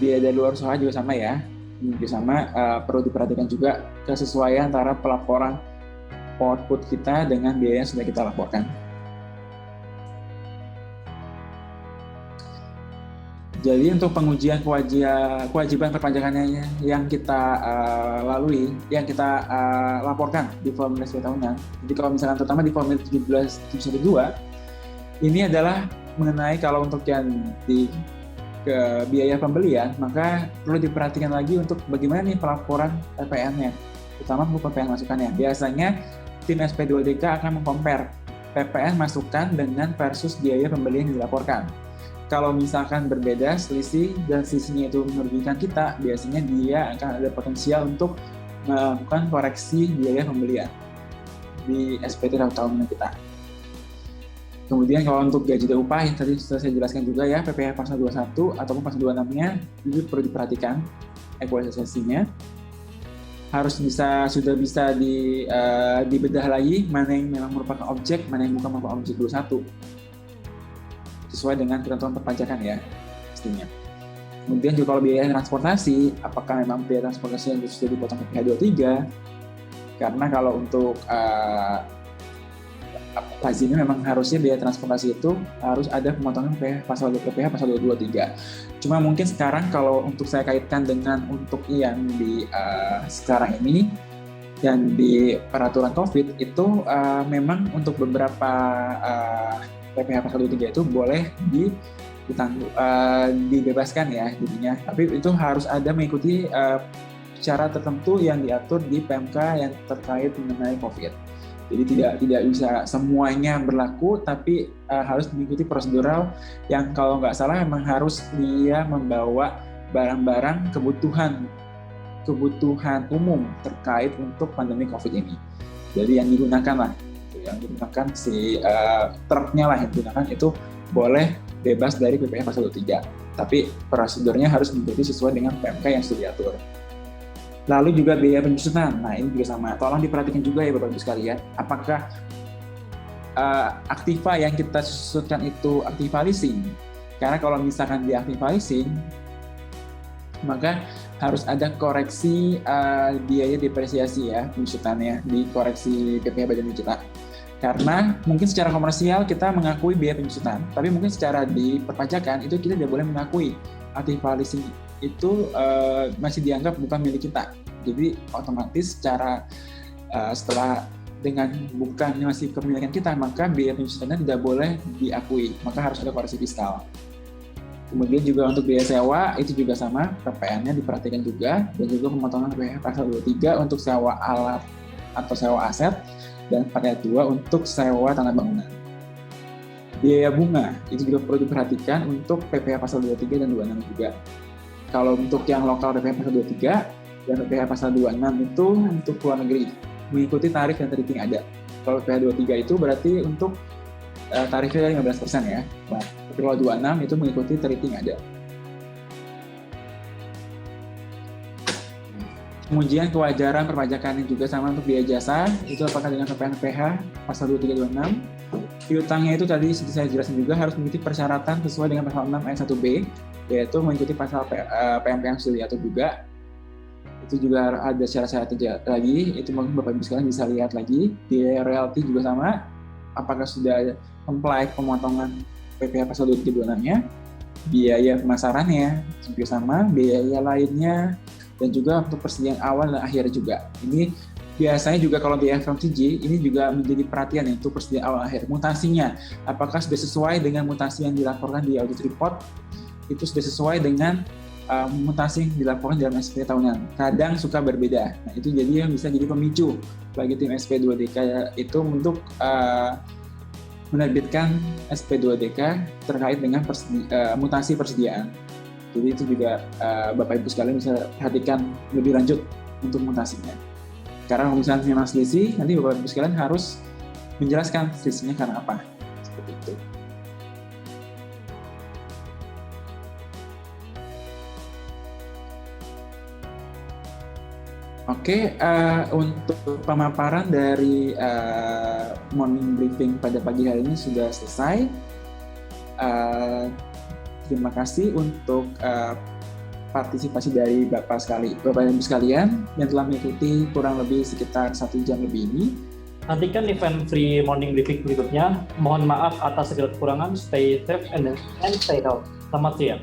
Biaya dari luar usaha juga sama ya, ini juga sama, perlu diperhatikan juga kesesuaian antara pelaporan output kita dengan biaya yang sudah kita laporkan. Jadi untuk pengujian kewajiban perpajakannya yang kita lalui, yang kita laporkan di formulir SP tahunan. Jadi kalau misalkan terutama di formulir 17.712, ini adalah mengenai kalau untuk yang di biaya pembelian, maka perlu diperhatikan lagi untuk bagaimana nih pelaporan PPN-nya, terutama untuk PPN masukannya. Biasanya tim SP2DK akan mengcompare PPN masukan dengan versus biaya pembelian yang dilaporkan. Kalau misalkan berbeda selisih dan selisihnya itu merugikan kita, biasanya dia akan ada potensial untuk melakukan koreksi biaya pembelian di SPT tahunan kita. Kemudian kalau untuk gaji dan upah yang tadi sudah saya jelaskan juga ya, PPh pasal 21 ataupun pasal 26-nya itu perlu diperhatikan ekualisasinya. Harus sudah bisa dibedah lagi mana yang memang merupakan objek, mana yang bukan merupakan objek 21. Sesuai dengan ketentuan perpajakan ya, pastinya. Kemudian juga kalau biaya transportasi, apakah memang biaya transportasi yang sudah dipotong PPh 23? Karena kalau untuk lazimnya memang harusnya biaya transportasi itu harus ada pemotongan PPh pasal 23. Cuma mungkin sekarang kalau untuk saya kaitkan dengan untuk yang di sekarang ini yang di peraturan COVID itu memang untuk beberapa PPh pasal 23 itu boleh dibebaskan ya jadinya. Tapi itu harus ada mengikuti cara tertentu yang diatur di PMK yang terkait mengenai COVID. Jadi tidak bisa semuanya berlaku, tapi harus mengikuti prosedural yang kalau nggak salah memang harus dia membawa barang-barang kebutuhan umum terkait untuk pandemi COVID ini. Jadi yang digunakan lah, yang digunakan si truknya lah yang digunakan itu boleh bebas dari PPh pasal 23. Tapi prosedurnya harus mengikuti sesuai dengan PMK yang sudah diatur. Lalu juga biaya penyusunan, nah ini juga sama. Tolong diperhatikan juga ya Bapak-Ibu sekalian, apakah aktiva yang kita susunkan itu aktiva leasing? Karena kalau misalkan di aktiva leasing, maka harus ada koreksi biaya depresiasi ya penyusutannya di koreksi PPh badan kita. Karena mungkin secara komersial kita mengakui biaya penyusutan, tapi mungkin secara di perpajakan itu kita tidak boleh mengakui aktiva leasing itu masih dianggap bukan milik kita. Jadi otomatis secara setelah dengan bukannya masih kepemilikan kita, maka biaya penyusutannya tidak boleh diakui, maka harus ada koreksi fiskal. Kemudian juga untuk biaya sewa itu juga sama, PPN-nya diperhatikan juga, dan juga pemotongan PPh pasal 23 untuk sewa alat atau sewa aset, dan variat 2 untuk sewa tanah bangunan. Biaya bunga itu juga perlu diperhatikan untuk PPh pasal 23 dan 26 juga. Kalau untuk yang lokal PPh pasal 23 dan PPh pasal 26 itu untuk luar negeri, mengikuti tarif dan rating ada. Kalau PPh 23 itu berarti untuk tarifnya 15% ya. Nah, tapi kalau 26 itu mengikuti rating ada. Pengujian kewajaran perpajakan juga sama untuk biaya jasa, itu apakah dengan PPh pasal 23 dan 26. Piutangnya itu tadi saya jelaskan juga harus mengikuti persyaratan sesuai dengan pasal 6 ayat 1B, yaitu mengikuti pasal PMK yang sudah diatur juga. Itu juga ada syarat-syarat lagi, itu mungkin Bapak Ibu sekalian bisa lihat lagi. Biaya royalti juga sama, apakah sudah comply pemotongan PPh pasal 23-26-nya, biaya pemasarannya juga sama, biaya lainnya, dan juga untuk persediaan awal dan akhir juga. Ini biasanya juga kalau di FMCG, ini juga menjadi perhatian ya, untuk persediaan awal akhir. Mutasinya, apakah sudah sesuai dengan mutasi yang dilaporkan di audit report, itu sudah sesuai dengan mutasi yang dilaporkan dalam SP tahunan. Kadang suka berbeda. Nah, itu jadi yang bisa jadi pemicu bagi tim SP2DK itu untuk menerbitkan SP2DK terkait dengan mutasi persediaan. Jadi itu juga Bapak Ibu sekalian bisa perhatikan lebih lanjut untuk mutasinya. Karena kalau misalnya memang selisih, nanti Bapak Ibu sekalian harus menjelaskan selisihnya karena apa. Seperti itu. Oke, untuk pemaparan dari morning briefing pada pagi hari ini sudah selesai. Terima kasih untuk partisipasi dari Bapak Ibu sekalian yang telah mengikuti kurang lebih sekitar 1 jam lebih ini. Nantikan event free morning briefing berikutnya. Mohon maaf atas segala kekurangan. Stay safe and stay healthy. Selamat siang.